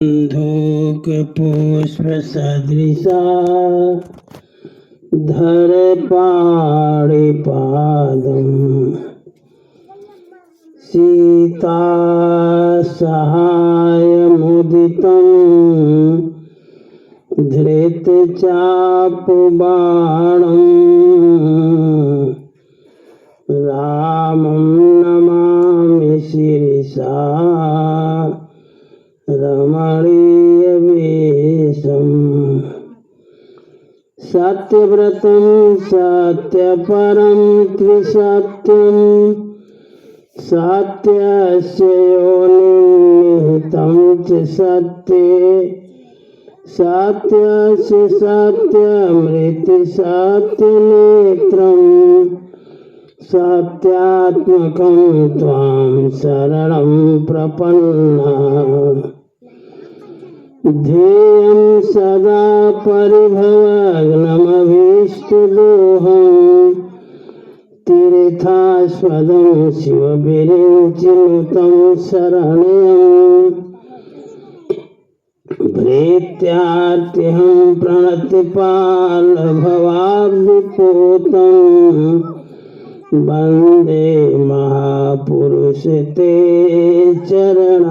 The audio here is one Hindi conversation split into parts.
धूक पुष्प सदृशा धर पाणिपादम् सीता सहायमुदितं धृतचापबाणम् रामं नमामि शिरसा रमणीयवेशम् सत्यव्रतं सत्यपरं त्रिसत्यं सत्यस्य योनिनिहितं च सत्ये सत्यस्य सत्यमृतसत्यनेत्रं सत्यात्मकं त्वां शरणं प्रपन्नः ध्येयं सदा परिभवग्नमभीष्टदोहं तीर्थास्पदं शिवविरिञ्चिनुतं शरण्यं भृत्यार्तिहं प्रणतिपालभवाब्धिपूतं वन्दे महापुरुष ते चरणारविन्दम्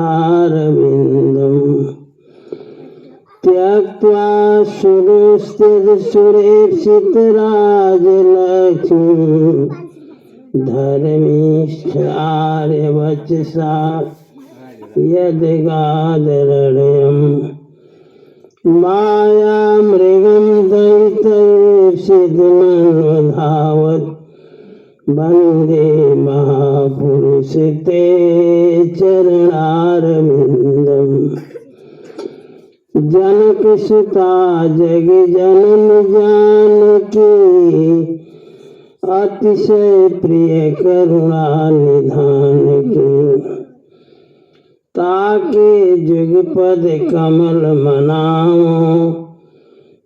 त्यक्त्वा सुरेक्षितराजलक्ष्मीं धर्मिष्ठ आर्यवचसा यद्गादरण्यं मायामृगं दयितैर्षिद्मन्वधावत् वन्दे महापुरुष ते चरणारविन्दम् जनकसुता जगजननी जानकी अतिशय प्रिय करुणा निधान की ताके जुगपद कमल मनाओ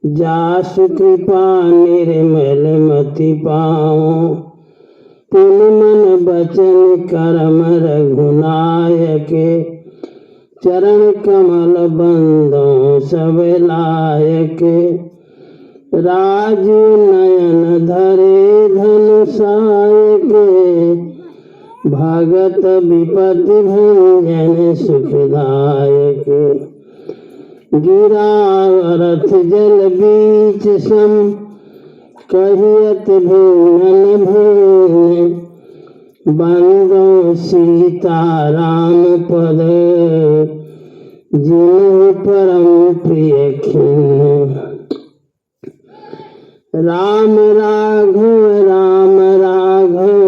जासु कृपा निर्मल मति पाओ पुन मन बचन कर्म रघुनायक चरण कमल बंदों सब लायक राजीव नयन धरे धनुषायक भगत विपति भंजन सुखदायक गिरावरथ जल बीच सम कहियत भून भून बंदो सीताराम पद जिन्हु परम प्रिय खिन राम राघव राम राघव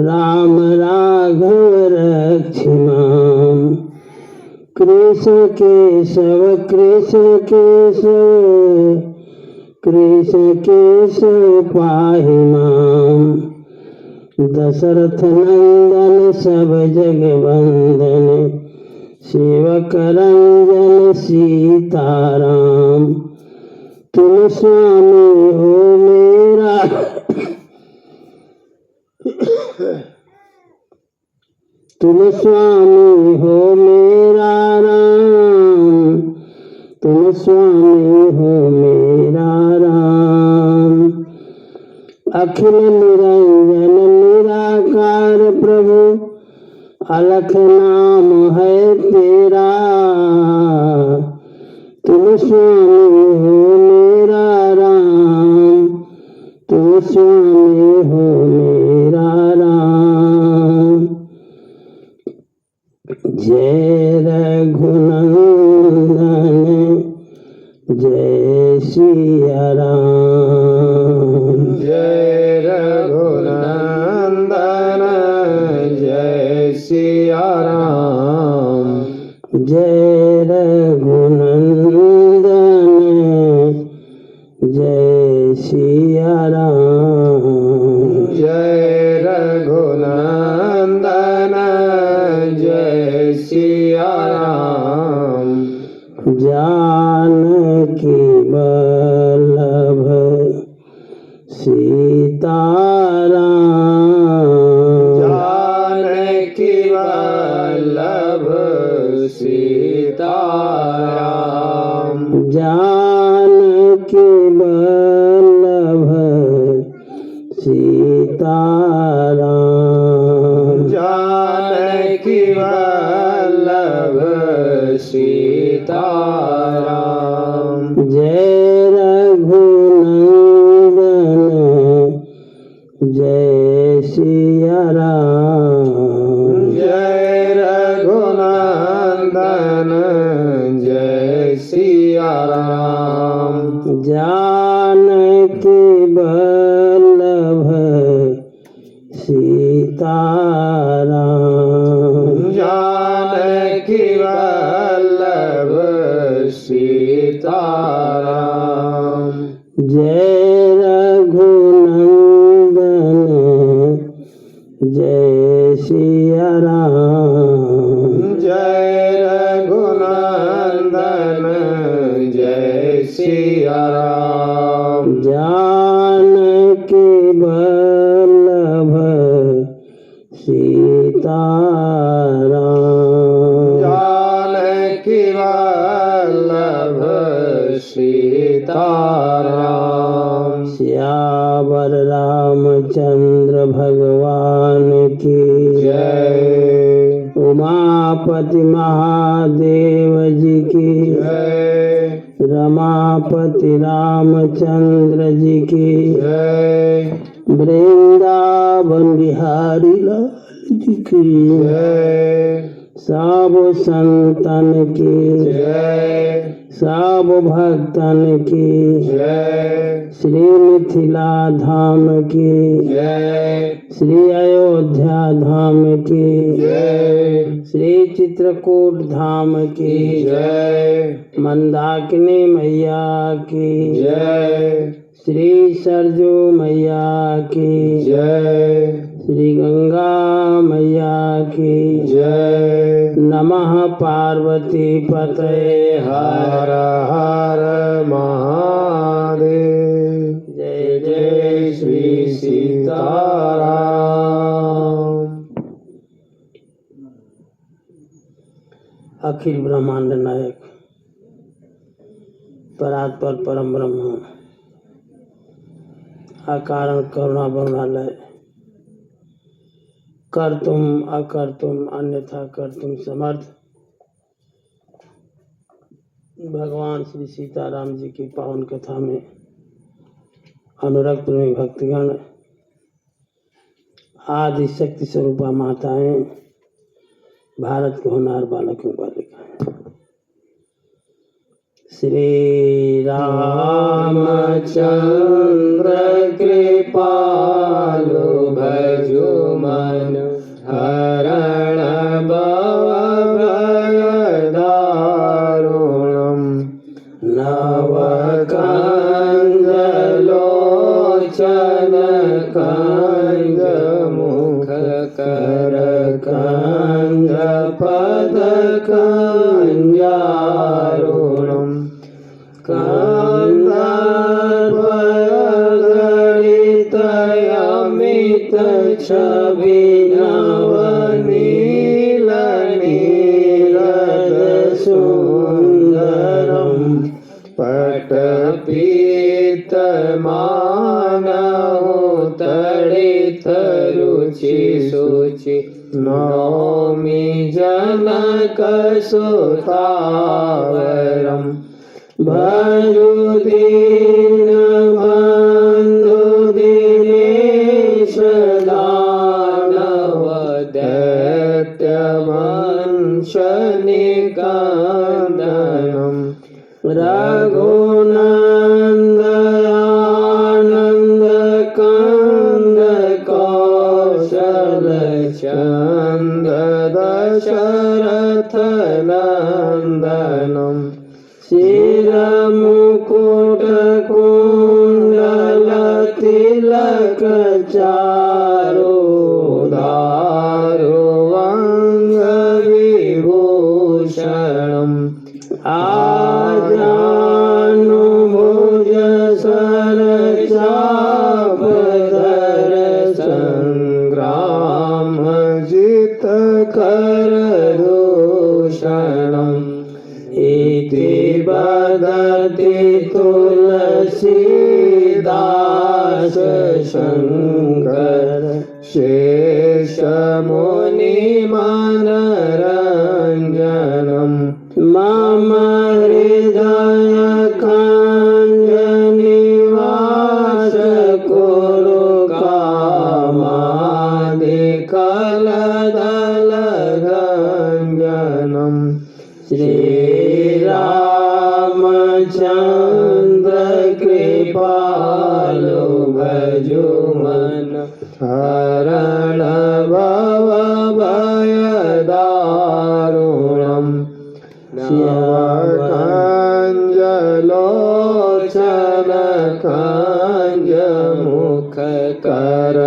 राम राघव रक्षिमां कृष्ण केशव कृष्ण केशव कृष्ण केशव पाहि मां दशरथ नंदन सब जग वंदन शिवकरंजन सीताराम तुम स्वामी हो मेरा तुम स्वामी हो मेरा राम तुम स्वामी हो मेरा राम अखिल निरंजन निराकार प्रभु अलख नाम है तेरा तुम स्वामी हो मेरा राम तुम स्वामी हो मेरा राम जय रघुनंदन जय सिया राम जय रघुनंदन जय सिया राम जय रघुनंदन जय सिया राम जय रघुनंदन जय सिया राम जानकी वल्लभ सीताराम जानकी वल्लभ सीता जानकी वल्लभ सीताराम जानकी वल्लभ सीताराम जय रघुनंदन जय सिया राम जय रघुनंदन जय सिया राम जानकी वल्लभ सीताराम जानकी वल्लभ सीताराम जय रघुनंदन जय सिया राम जय रघुनंदन जय सिया राम जानकी वल्लभ सीताराम जानकी वल्लभ सीताराम श्यावर रामचंद्र भगवान की जय उमापति महादेव जी की जय रमापति रामचंद्र जी की जय वृंदावन बिहारी लाल जी की जय सब संतन की जय सब भक्तन की जय श्री मिथिला धाम की जय श्री अयोध्या धाम की जय श्री चित्रकूट धाम की जय मंदाकिनी मैया की जय श्री सरजू मैया की जय श्री गंगा मैया की जय नमः पार्वती पतये हर हर महादेव जय जय श्री सीताराम अखिल ब्रह्मांड नायक परात्पर परम ब्रह्म अकारण करुणा वरुणालय कर तुम अकर तुम अन्यथा कर तुम समर्थ भगवान श्री सीताराम जी की पावन कथा में अनुरक्त प्रेमी भक्तगण आदि शक्ति स्वरूपा माताएं भारत के होनहार बालकों बालिकाएं श्री रामचंद्र कृपालु भजो मन हरण भवभयदारुणम् नवकञ्जलोचन कञ्जमुखकर कञ्जपदकञ्जारुणम् कन्दर्पगणितयमित छविनवनीलनीरदसुन्दरम् पटपीतमानहोतडितरुचिशुचि नौमि जनकसुतावरम् भजुदीनबन्धु दिनेश दानव दैत्यवंशनिकन्दनम् रघुनन्दयानन्द कन्द कौशलचन्द दशरथ नन्दनम् शिरमुकुट कुण्डल तिलक चारुदारुवङ्ग विभूषणम् आजानुभुज सरचापधर सङ्ग्राम जित कर दूषणम् इति वदति तुलसीदास शंकर शेष मुनि मनरंजनम मम हृदय कांज निवास कुरु कामादिकलदल गंजनम श्री रामचंद्र कृपालु भजुमन हरण भव भय दारुणम कंजलोचन कंज मुख कर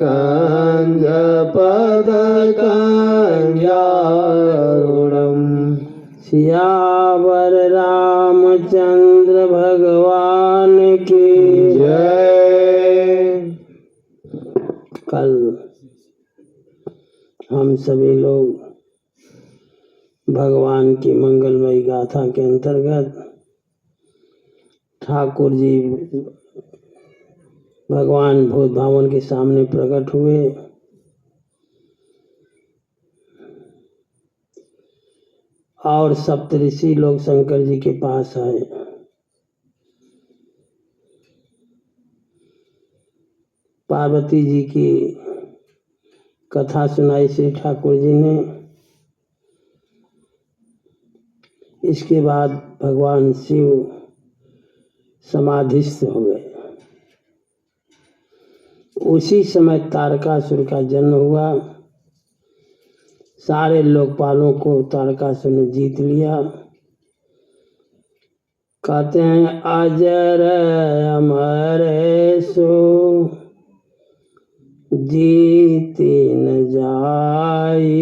कंज पद कंजारुणम सियावर रामचंद्र भगवान की जय। कल हम सभी लोग भगवान की मंगलमयी गाथा के अंतर्गत ठाकुर जी भगवान भूत भावन के सामने प्रकट हुए और सप्तऋषि लोग शंकर जी के पास आए। पार्वती जी की कथा सुनाई श्री ठाकुर जी ने। इसके बाद भगवान शिव समाधिस्थ हो गए। उसी समय तारकासुर का जन्म हुआ। सारे लोकपालों को तारकासुर ने जीत लिया। कहते हैं अजर अमर सो जीती न जाई,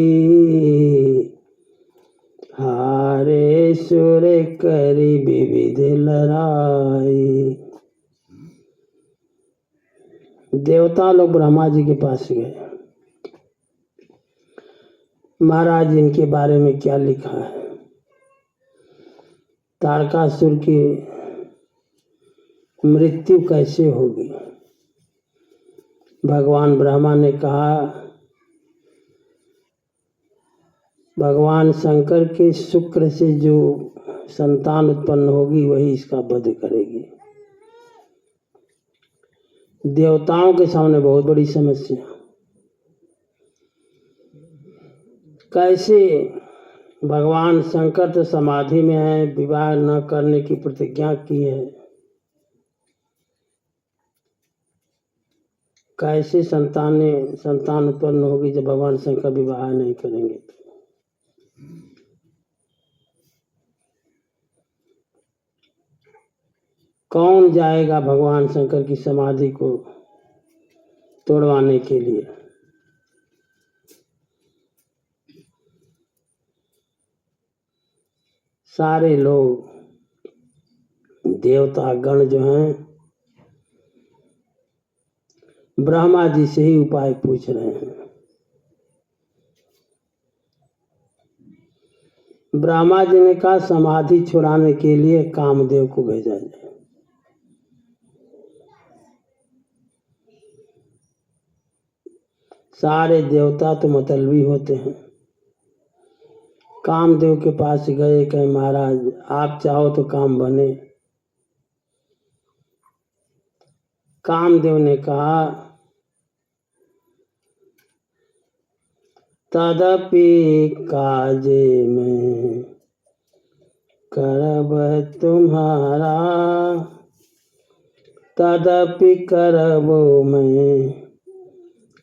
हारे सुर करी विविध लड़ाई। देवता लोग ब्रह्मा जी के पास गए, महाराज इनके बारे में क्या लिखा है। तारकासुर की मृत्यु कैसे होगी। भगवान ब्रह्मा ने कहा भगवान शंकर के शुक्र से जो संतान उत्पन्न होगी वही इसका वध करेगी। देवताओं के सामने बहुत बड़ी समस्या। कैसे भगवान शंकर तो समाधि में है, विवाह न करने की प्रतिज्ञा की है, कैसे संतान उत्पन्न होगी जब भगवान शंकर विवाह नहीं करेंगे। कौन जाएगा भगवान शंकर की समाधि को तोड़वाने के लिए। सारे लोग देवता गण जो हैं ब्रह्मा जी से ही उपाय पूछ रहे हैं। ब्रह्मा जी ने कहा समाधि छुड़ाने के लिए कामदेव को भेजा जाए। सारे देवता तो मतलबी होते हैं। कामदेव के पास गए, कहे महाराज आप चाहो तो काम बने। कामदेव ने कहा तदपि काजे में करब तुम्हारा, तदपि करबो मैं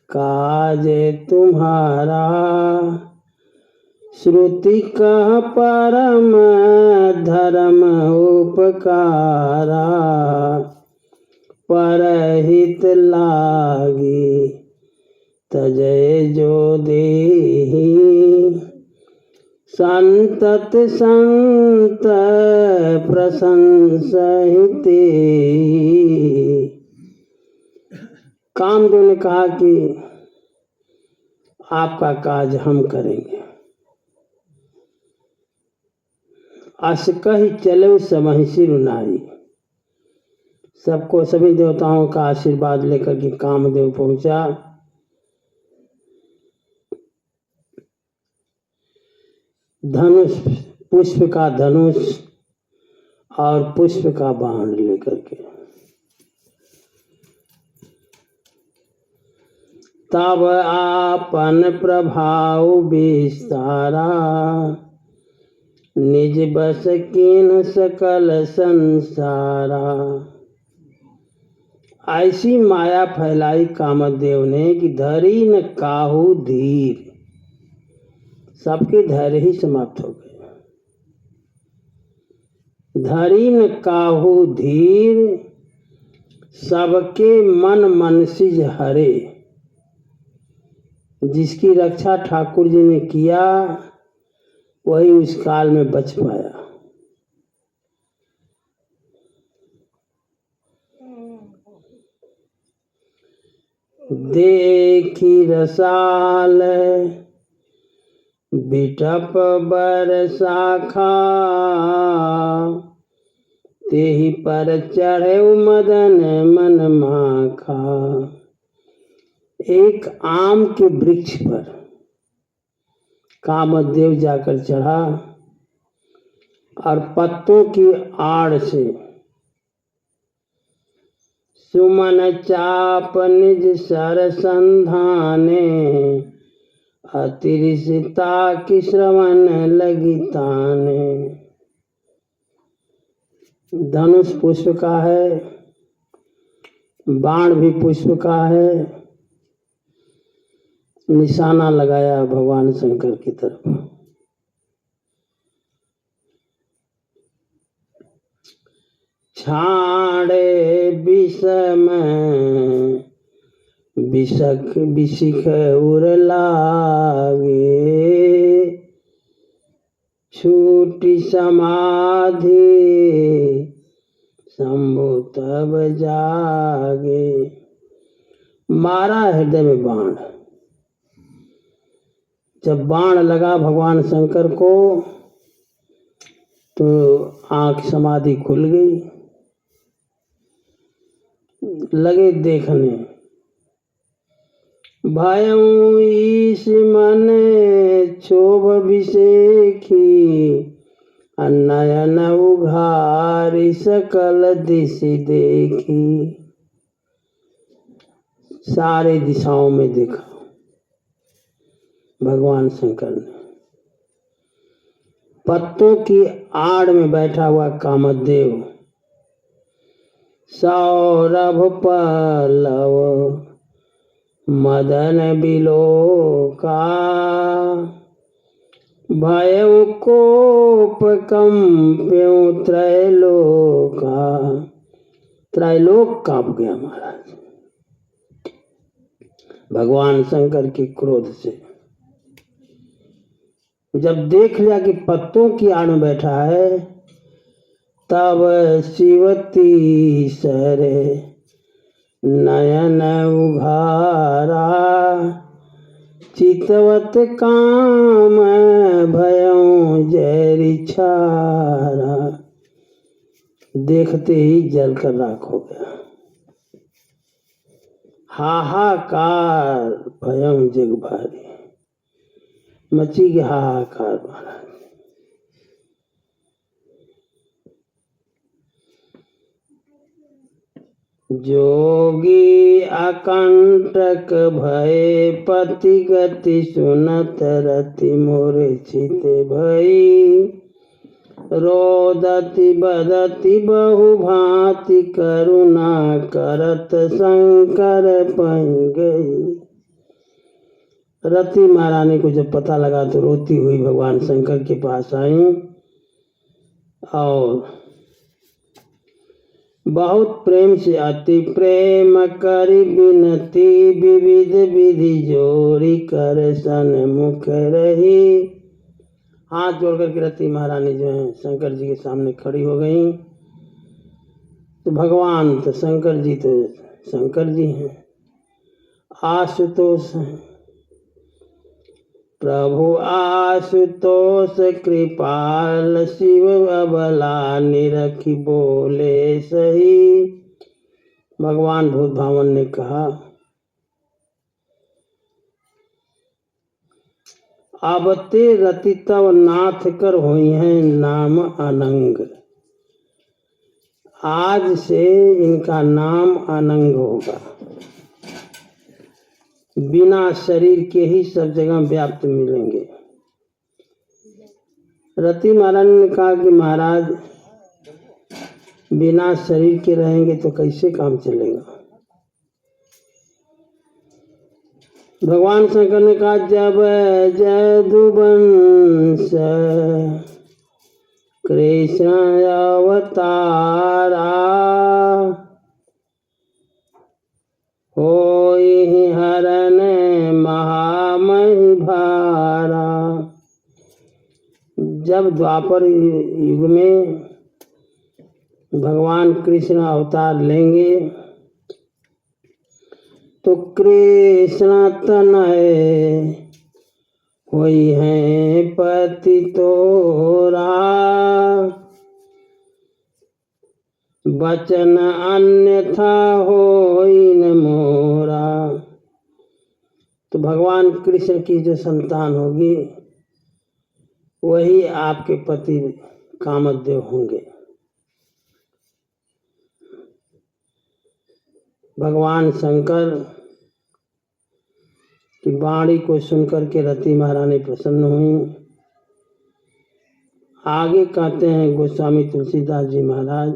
काजे तुम्हारा। श्रुति का परम धर्म उपकारा, परहित लागी तजय जो देहि। संतत संत प्रशंसहिते। कामदेव ने कहा कि आपका काज हम करेंगे। अस कही चले समहि सिर नाई। सबको सभी देवताओं का आशीर्वाद लेकर के कामदेव पहुंचा। धनुष, पुष्प का धनुष और पुष्प का बाण लेकर के। तब आपन प्रभाव विस्तारा, निज बस कीन सकल संसारा। ऐसी माया फैलाई कामदेव ने कि धरी न काहू धीर, सबके धैर्य ही समाप्त हो गए। धरी न काहू धीर, सबके मन मनसिज हरे। जिसकी रक्षा ठाकुर जी ने किया वही उस काल में बच पाया। देखी रसाल बिटप बरसाखा, तेहि पर चढ़े मदन मन माखा। एक आम के वृक्ष पर कामदेव जाकर चढ़ा और पत्तों की आड़ से सुमन चाप निज सर संधाने, अतिरिसिता की श्रवण लगी ताने। धनुष पुष्प का है, बाण भी पुष्प का है। निशाना लगाया भगवान शंकर की तरफ। छाड़े विषम विशिख उर लागे, छूटी समाधि शंभु तब जागे। मारा हृदय में बाण। जब बाण लगा भगवान शंकर को तो आंख समाधि खुल गई। लगे देखने, भयं ईश मन क्षोभ विषेखी, नयन उघारी सकल दिशि देखी। सारे दिशाओं में देखा भगवान शंकर ने। पत्तों की आड़ में बैठा हुआ कामदेव सौरभ पल्लव मदन बिलोका, भयउ कोप कंप्यों त्रैलोका। त्रैलोक कांप गया महाराज भगवान शंकर के क्रोध से। जब देख लिया कि पत्तों की आड़ में बैठा है, तब शिवती सरे नयन उघारा, चितवत काम भयों जैरि छारा। देखते ही जलकर राख हो गया। हाहाकार भयों जग भारी, मची गया हाहाकार महाराज। जोगी अकंटक भय पति गति, सुनत रति मूर्छित भई। रोदति बदति बहु भांति, करुणा करत शंकर पहि गई। रति महारानी को जब पता लगा तो रोती हुई भगवान शंकर के पास आई और बहुत प्रेम से अति प्रेम करी विनती, विविध विधि जोरी कर सन्मुख रही। हाथ जोड़ करके रति महारानी जो है शंकर जी के सामने खड़ी हो गई। तो भगवान तो शंकर जी हैं, आशुतोष हैं। प्रभु आशुतोष कृपाल शिव अबला निरखी बोले सही। भगवान भूत भावन ने कहा, अब ते रति तव नाथ कर हुई हैं नाम अनंग। आज से इनका नाम अनंग होगा, बिना शरीर के ही सब जगह व्याप्त मिलेंगे। रति महाराज ने कहा कि महाराज बिना शरीर के रहेंगे तो कैसे काम चलेगा। भगवान शंकर ने कहा, जब जदुवंश कृष्ण अवतारा होई हरण महामहि भारा। जब द्वापर युग में भगवान कृष्ण अवतार लेंगे तो कृष्ण तनय होई हैं पति तोरा। वचन अन्यथा होई न मोरा। तो भगवान कृष्ण की जो संतान होगी वही आपके पति कामदेव होंगे। भगवान शंकर की वाणी को सुनकर के रति महारानी प्रसन्न हुई। आगे कहते हैं गोस्वामी तुलसीदास जी महाराज,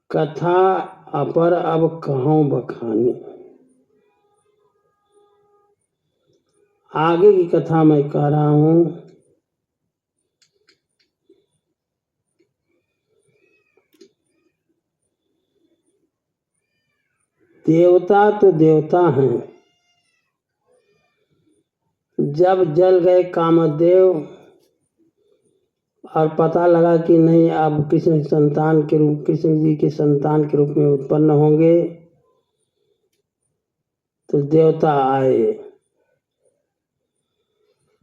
कथा अपर अब कहूँ बखानी। आगे की कथा मैं कह रहा हूँ। देवता तो देवता हैं, जब जल गए कामदेव और पता लगा कि नहीं अब कृष्ण संतान के रूप, कृष्ण जी के संतान के रूप में उत्पन्न होंगे, तो देवता आए।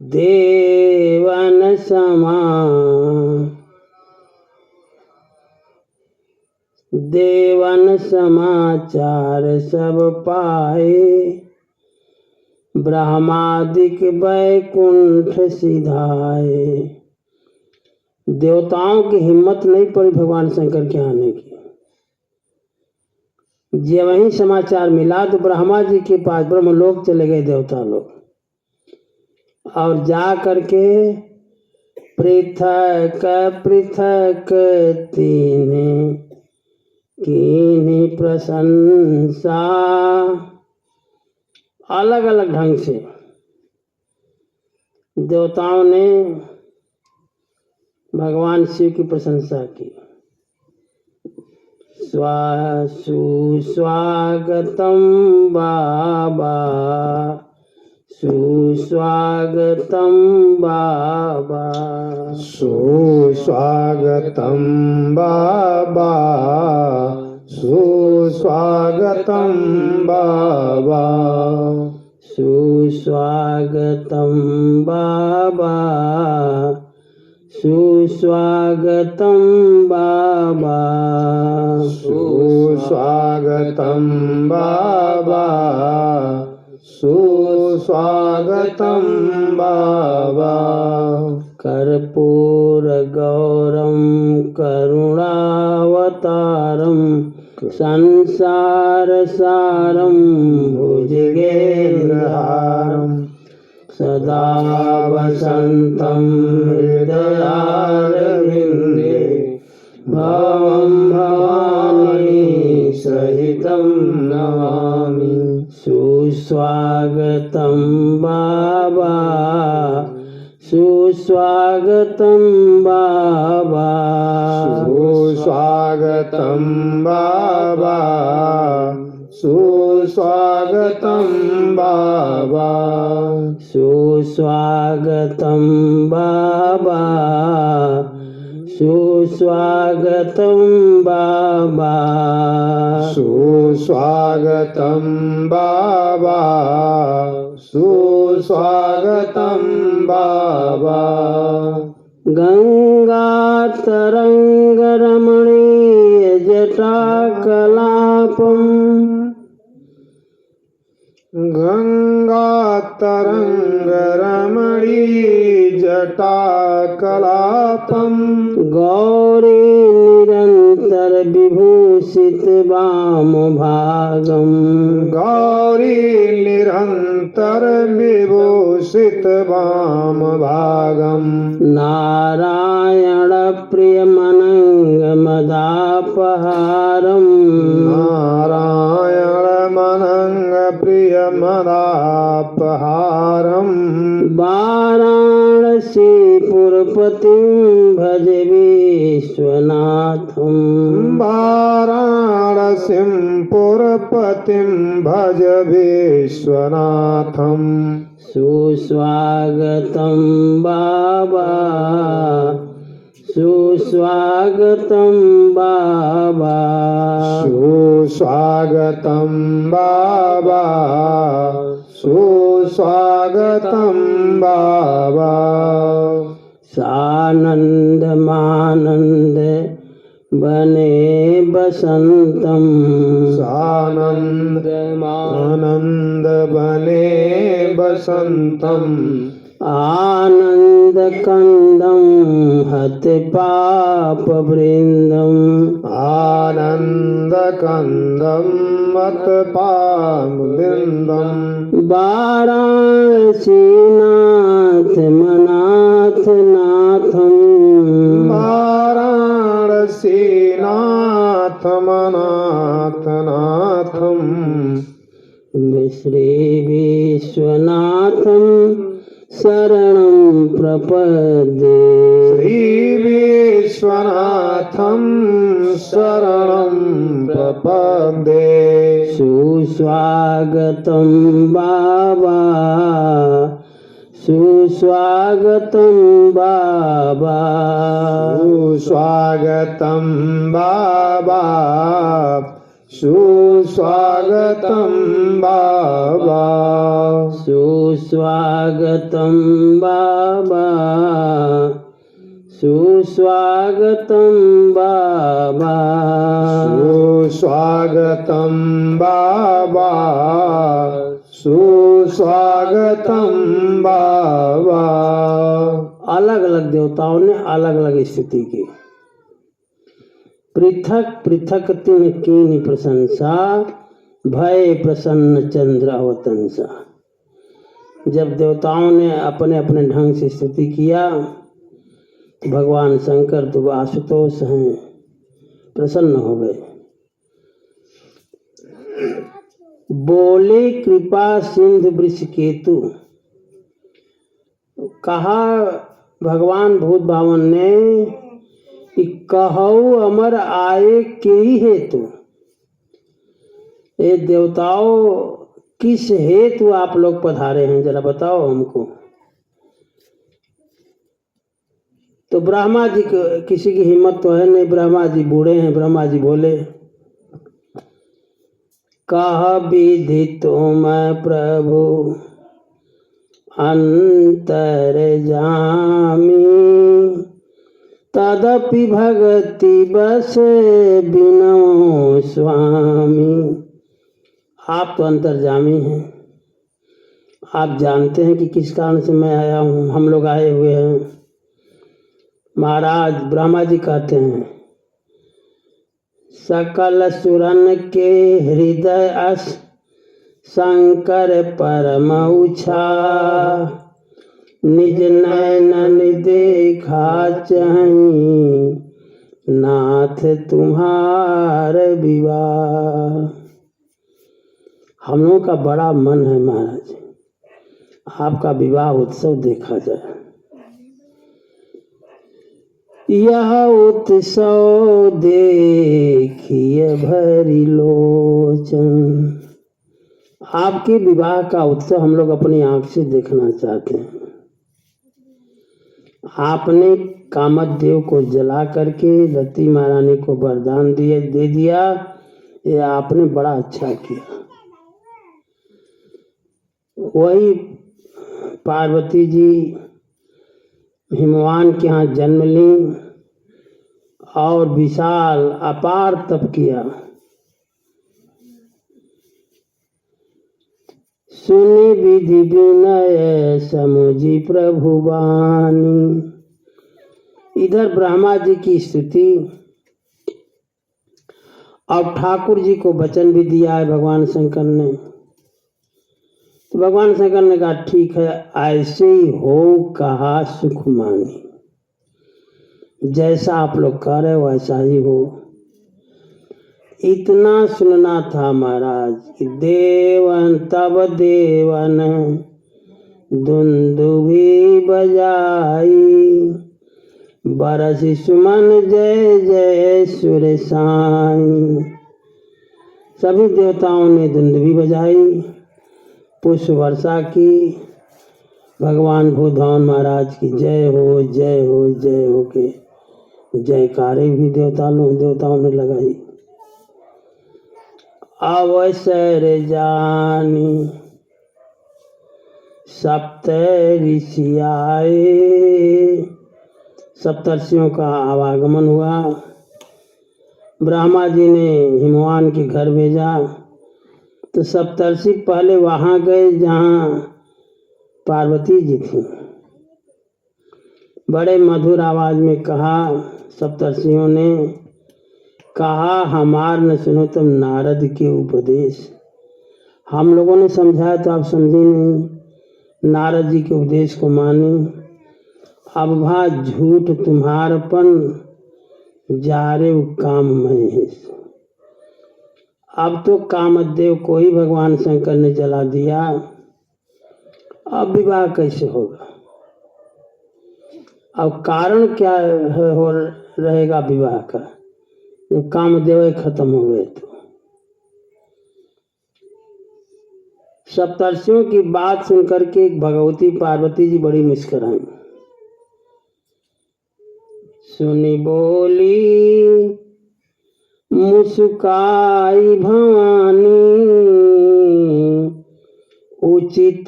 देवन समा देवन समाचार सब पाए, ब्रह्मादिक वैकुंठ सिधाए। देवताओं की हिम्मत नहीं पड़ी भगवान शंकर के आने की। जब वही समाचार मिला तो ब्रह्मा जी के पास ब्रह्मलोक चले गए देवता लोग, और जा करके पृथक पृथक तीने कीनी प्रशंसा। अलग अलग ढंग से देवताओं ने भगवान शिव की प्रशंसा की। सुस्वागतम बाबा, सुस्वागतम बाबा, सुस्वागतं बाबा, सुस्वागतं बाबा, सुस्वागतम बाबा, सुस्वागतम बाबा, सुस्वागतं बाबा, सुस्वागतं बाबा। कर्पूर गौरम करुणावतारम संसार सारम भुजगेन्द्रहारम सदा वसन्तं हृदयारविन्दे भवं भवानी सहितं नमामि। सुस्वागतं बाबा, सुस्वागतं बाबा, सुस्वागतं बाबा, सुस्वागतं बाबा, सुस्वागतं बाबा, सुस्वागतं बाबा, सुस्वागतं बाबा, सुस्वागतं बाबा गंगा तरंग रमणीय जटाकलापम गंगा तरंग रमणी जटाकलापम गौरी निरंतर विभूषित वाम भागम गौरी निरंतर विभूषित वाम भागम नारायण प्रियमनंग मदापहारम नारायण मनंग प्रिय मदापहारम वाराणसी पुरपतिं भज विश्वनाथम वाराणसीं पुरपतिं भज विश्वनाथम सुस्वागतं बाबा सुस्वागतं बाबा सुस्वागतं बाबा सुस्वागतं बाबा सानंदमानंद बने बसंतम सानंद बने बसंतम आनंद कंदम हत पाप वृंदम आनंद कंदम मत पाप वृंदम वाराणसी नाथ मनाथ नाथम वाराणसी नाथ मनाथ नाथम श्री विश्वनाथम शरणं प्रपद्ये श्री विश्वनाथं शरणं प्रपद्ये सुस्वागतं बाबा सुस्वागतं बाबा सुस्वागतं बाबा सुस्वागतं बाबा सुस्वागतं बाबा सुस्वागतं बाबा सुस्वागतं बाबा सुस्वागतं बाबा। अलग अलग देवताओं ने अलग अलग स्थिति की। पृथक पृथक तिन कीनी प्रशंसा भय प्रसन्न चंद्र अवतंसा। जब देवताओं ने अपने अपने ढंग से स्तुति किया, भगवान शंकर तो आशुतोष हैं, प्रसन्न हो गए। बोले कृपा सिंधु वृषकेतु, कहा भगवान भूत भावन ने कि कहऊ अमर आए के ही हेतु। ये देवताओं किस हेतु आप लोग पधारे हैं, जरा बताओ हमको। तो ब्रह्मा जी किसी की हिम्मत तो है नहीं, ब्रह्मा जी बूढ़े हैं। ब्रह्मा जी बोले कह विधि तुम प्रभु अंतर जामी, तदपि भगति बस बिनो स्वामी। आप तो अंतर्जामी हैं, आप जानते हैं कि किस कारण से मैं आया हूँ, हम लोग आए हुए हैं। महाराज ब्रह्मा जी कहते हैं सकल सुरन के हृदय अस शंकर परम उछा, निज नैनन देखा चाहीं नाथ तुम्हार विवाह। हम लोगों का बड़ा मन है महाराज, आपका विवाह उत्सव देखा जाए। यह उत्सव देखिए भरी लोचन। आपके विवाह का उत्सव हम लोग अपनी आंख से देखना चाहते हैं। आपने कामदेव को जला करके रति महारानी को वरदान दे दिया, ये आपने बड़ा अच्छा किया। वही पार्वती जी हिमवान के यहाँ जन्म ली और विशाल अपार तप किया। सुनि विधि विनय समुझी प्रभु बानी। इधर ब्रह्मा जी की स्तुति और ठाकुर जी को वचन भी दिया है भगवान शंकर ने। तो भगवान शंकर ने कहा ठीक है, ऐसे ही हो कहा सुख मानी। जैसा आप लोग कह रहे हो वैसा ही हो। इतना सुनना था महाराज कि देवन तब देवन दुंदुभी बजाई, बरसी सुमन जय जय सुर साई। सभी देवताओं ने दुंदुभी बजाई, पुष्प वर्षा की, भगवान भूधवन महाराज की जय हो जय हो जय हो के जयकारे भी देवताओं ने लगाई। अवसर जानी सप्त ऋषि आए। सप्तर्षियों का आवागमन हुआ। ब्रह्मा जी ने हिमवान के घर भेजा तो सप्तर्षि पहले वहां गए जहां पार्वती जी थी। बड़े मधुर आवाज में कहा, सप्तर्षियों ने कहा हमार न सुनो तुम नारद के उपदेश। हम लोगों ने समझाया तो आप समझे नहीं, नारद जी के उपदेश को माने। अब भा झूठ तुम्हारपन जारे काम महेश। अब तो कामदेव को ही भगवान शंकर ने जला दिया, अब विवाह कैसे होगा? अब कारण क्या हो रहेगा विवाह का? जब कामदेव खत्म हो गए तो। सप्तर्षियों की बात सुनकर के भगवती पार्वती जी बड़ी मुस्कुराई। सुनी बोली मुस्काई भवानी, उचित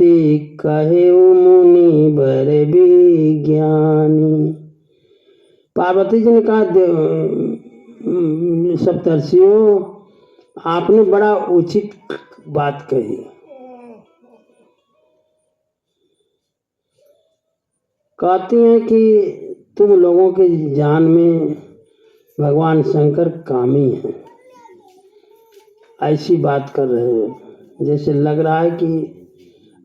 कहे मुनि बर विज्ञानी। पार्वती जी ने कहा सप्तर्षियों आपने बड़ा उचित बात कही। कहती हैं कि तुम लोगों के जान में भगवान शंकर कामी हैं, ऐसी बात कर रहे हो। जैसे लग रहा है कि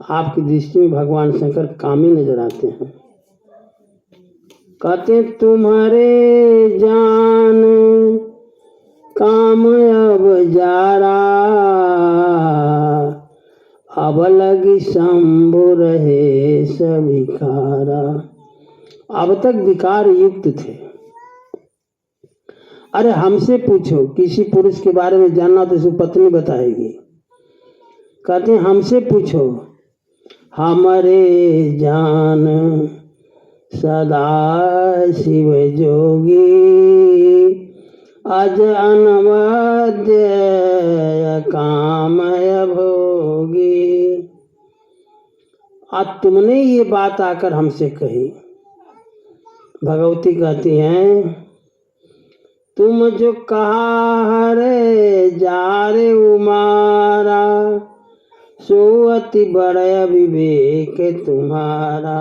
आपकी दृष्टि में भगवान शंकर कामी नजर आते हैं। कहते तुम्हारे जान काम अब जारा, अब लगी शंभु रहे सभिखारा। अब तक विकार युक्त थे। अरे हमसे पूछो, किसी पुरुष के बारे में जानना तो उसकी पत्नी बताएगी। कहते हैं हमसे पूछो, हमारे जान सदा शिव जोगी, अज अनवद्य काम भोगी। आज तुमने ये बात आकर हमसे कही। भगवती कहती हैं तुम जो कहा हरे जारे उमारा, सो अति बड़ा विवेक तुम्हारा।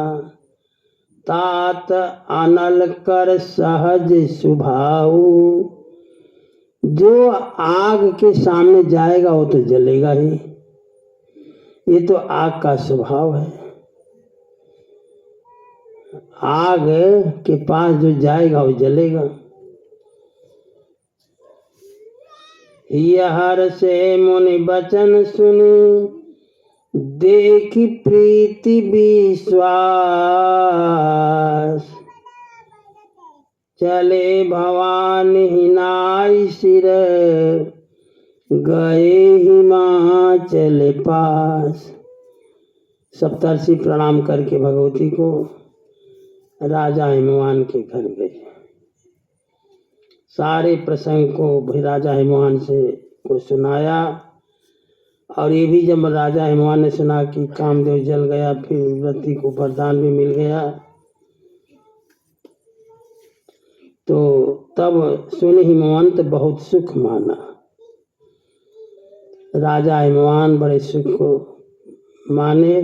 तात अनल कर सहज स्वभाव, जो आग के सामने जाएगा वो तो जलेगा ही। ये तो आग का स्वभाव है। आग के पास जो जाएगा वो जलेगा। हर से मुनि बचन सुनी, देखी प्रीति विश्वास। चले भवानी हिनाई सिर, गए हिमाचल पास। सप्तर्षि प्रणाम करके भगवती को राजा हिमवान के घर गए। सारे प्रसंग को भी राजा हिमवान से को सुनाया। और ये भी जब राजा हिमवान ने सुना कि कामदेव जल गया, फिर व्रती को वरदान भी मिल गया, तो तब सुन हिमवंत बहुत सुख माना। राजा हिमवान बड़े सुख को माने।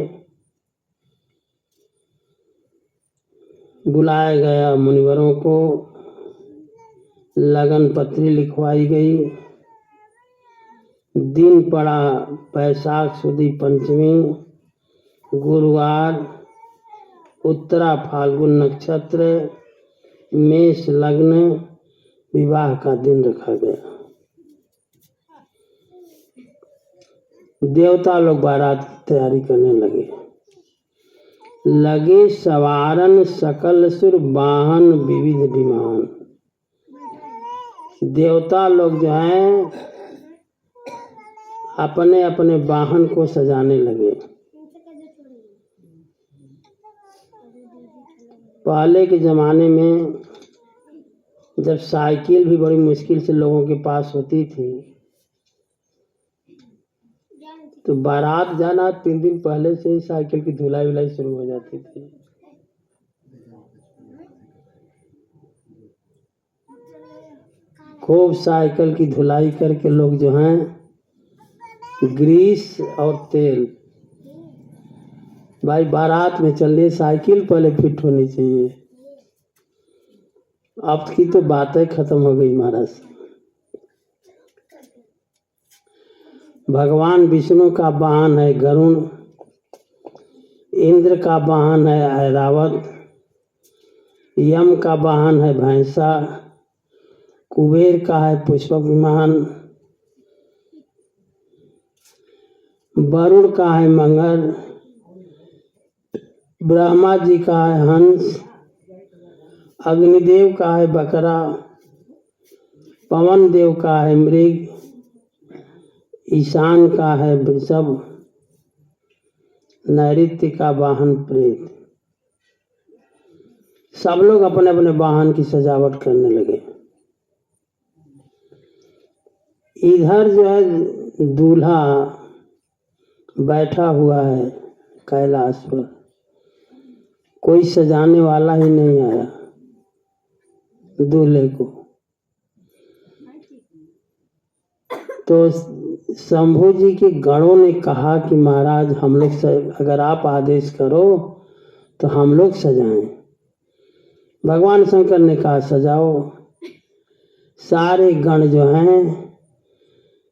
बुलाया गया मुनिवरों को, लगन पत्री लिखवाई गई। दिन पड़ा बैसाख सुदी पंचमी, गुरुवार, उत्तरा फाल्गुन नक्षत्र, मेष लग्न, विवाह का दिन रखा गया। देवता लोग बारात की तैयारी करने लगे सवारन सकल सुर वाहन विविध विमान। देवता लोग जो हैं अपने अपने वाहन को सजाने लगे। पहले के जमाने में जब साइकिल भी बड़ी मुश्किल से लोगों के पास होती थी, तो बारात जाना 3 दिन पहले से ही साइकिल की धुलाई वुलाई शुरू हो जाती थी। खूब साइकिल की धुलाई करके लोग जो हैं ग्रीस और तेल, भाई बारात में चलने साइकिल पहले फिट होनी चाहिए। अब की तो बातें खत्म हो गई महाराज। भगवान विष्णु का वाहन है गरुण, इंद्र का वाहन है ऐरावत, यम का वाहन है भैंसा, कुबेर का है पुष्पक विमान, वरुण का है मंगल, ब्रह्मा जी का है हंस, अग्निदेव का है बकरा, पवन देव का है मृग, ईशान का है वृषभ, नैऋत्य का वाहन प्रेत। सब लोग अपने अपने वाहन की सजावट करने लगे। इधर जो है दूल्हा बैठा हुआ है कैलाश पर, कोई सजाने वाला ही नहीं आया दूल्हे को। तो शंभू जी के गणों ने कहा कि महाराज हम लोग अगर आप आदेश करो तो हम लोग सजाएं। भगवान शंकर ने कहा सजाओ। सारे गण जो हैं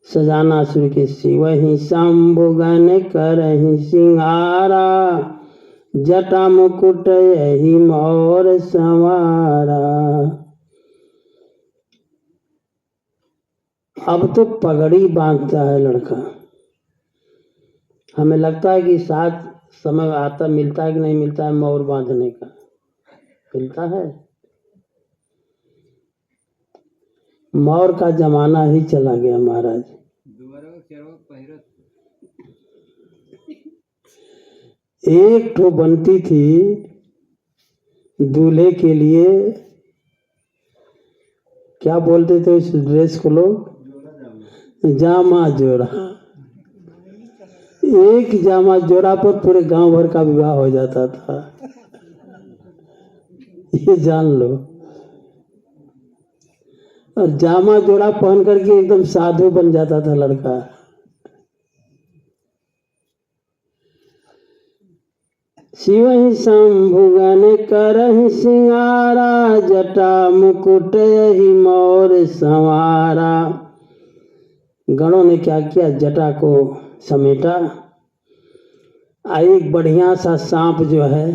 सजाना शुरू के। शिव ही शंभु गण करहि सिंगारा, जटा मुकुट यही मोर संवारा। अब तो पगड़ी बांधता है लड़का। हमें लगता है कि साथ समय आता मिलता है कि नहीं मिलता है मोर बांधने का, मिलता है। मोर का जमाना ही चला गया महाराज। एक ठो बनती थी दूल्हे के लिए, क्या बोलते थे उस ड्रेस को लोग? जामा जोड़ा। एक जामा जोड़ा पर पूरे गांव भर का विवाह हो जाता था, ये जान लो। और जामा जोड़ा पहन करके एकदम साधु बन जाता था लड़का। शिव ही शंभु गण करहि सिंगारा, जटा मुकुट यही मोर संवारा। गणों ने क्या किया, जटा को समेटा, एक बढ़िया सा सांप जो है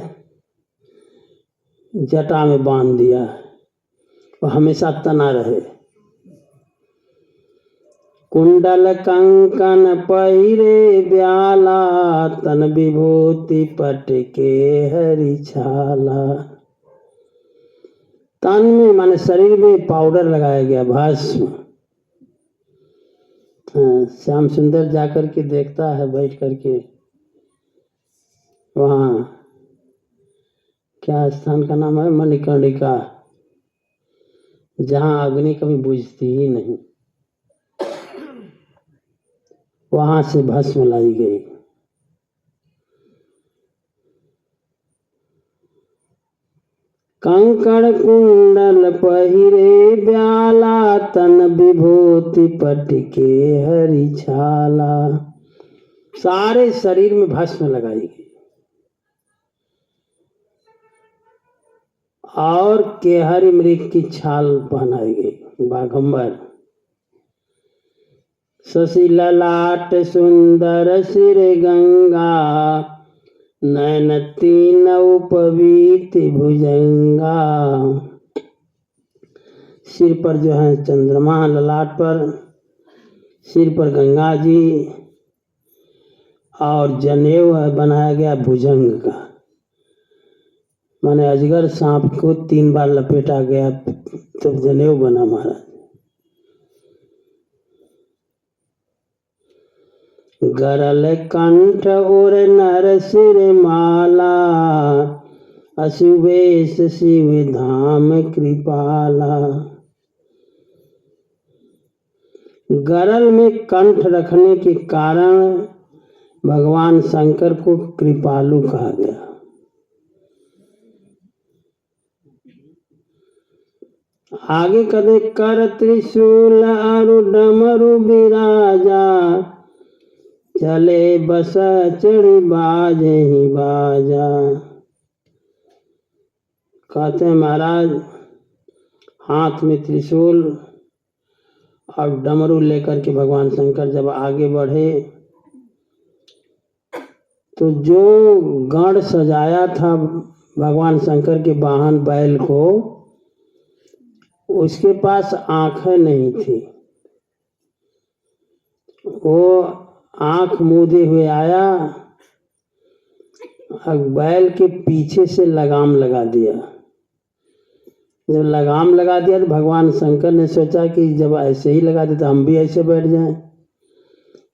जटा में बांध दिया, वो हमेशा तना रहे। कुंडल कंकन पहिरे ब्याला, तन विभूति पटके हरि छाला। तन में माने शरीर में पाउडर लगाया गया, भस्म। श्याम सुंदर जाकर के देखता है बैठ करके, वहाँ क्या स्थान का नाम है, मणिकर्णिका, जहाँ अग्नि कभी बुझती ही नहीं। वहां से भस्म लाई गई। कंकड़ कुंडल पहिरे ब्याला, तन विभूति पटके हरि छाला। सारे शरीर में भस्म लगाई गई और केहरी मृग की छाल पहनाई गई। बाघंबर शशि ललाट सुंदर सिर गंगा, नयन तीन उपवीत भुजंगा। सिर पर जो है चंद्रमा, ललाट पर, सिर पर गंगा जी, और जनेऊ है बनाया गया भुजंग का, माने अजगर सांप को 3 बार लपेटा गया तो जनेऊ बना महाराज। गरल कंठ और नर सिर माला, अशुवेश शिव धाम कृपाला। गरल में कंठ रखने के कारण भगवान शंकर को कृपालु कहा गया। आगे कदे कर त्रिशूल अरु डमरु बिराजा, चले बस चढ़ी बाजे ही बाजा। कहते हैं महाराज हाथ में त्रिशूल और डमरू लेकर के भगवान शंकर जब आगे बढ़े तो जो गढ़ सजाया था भगवान शंकर के वाहन बैल को, उसके पास आंखें नहीं थी। वो आंख मूंदे हुए आया और बैल के पीछे से लगाम लगा दिया। जब लगाम लगा दिया तो भगवान शंकर ने सोचा कि जब ऐसे ही लगा दिया तो हम भी ऐसे बैठ जाएं।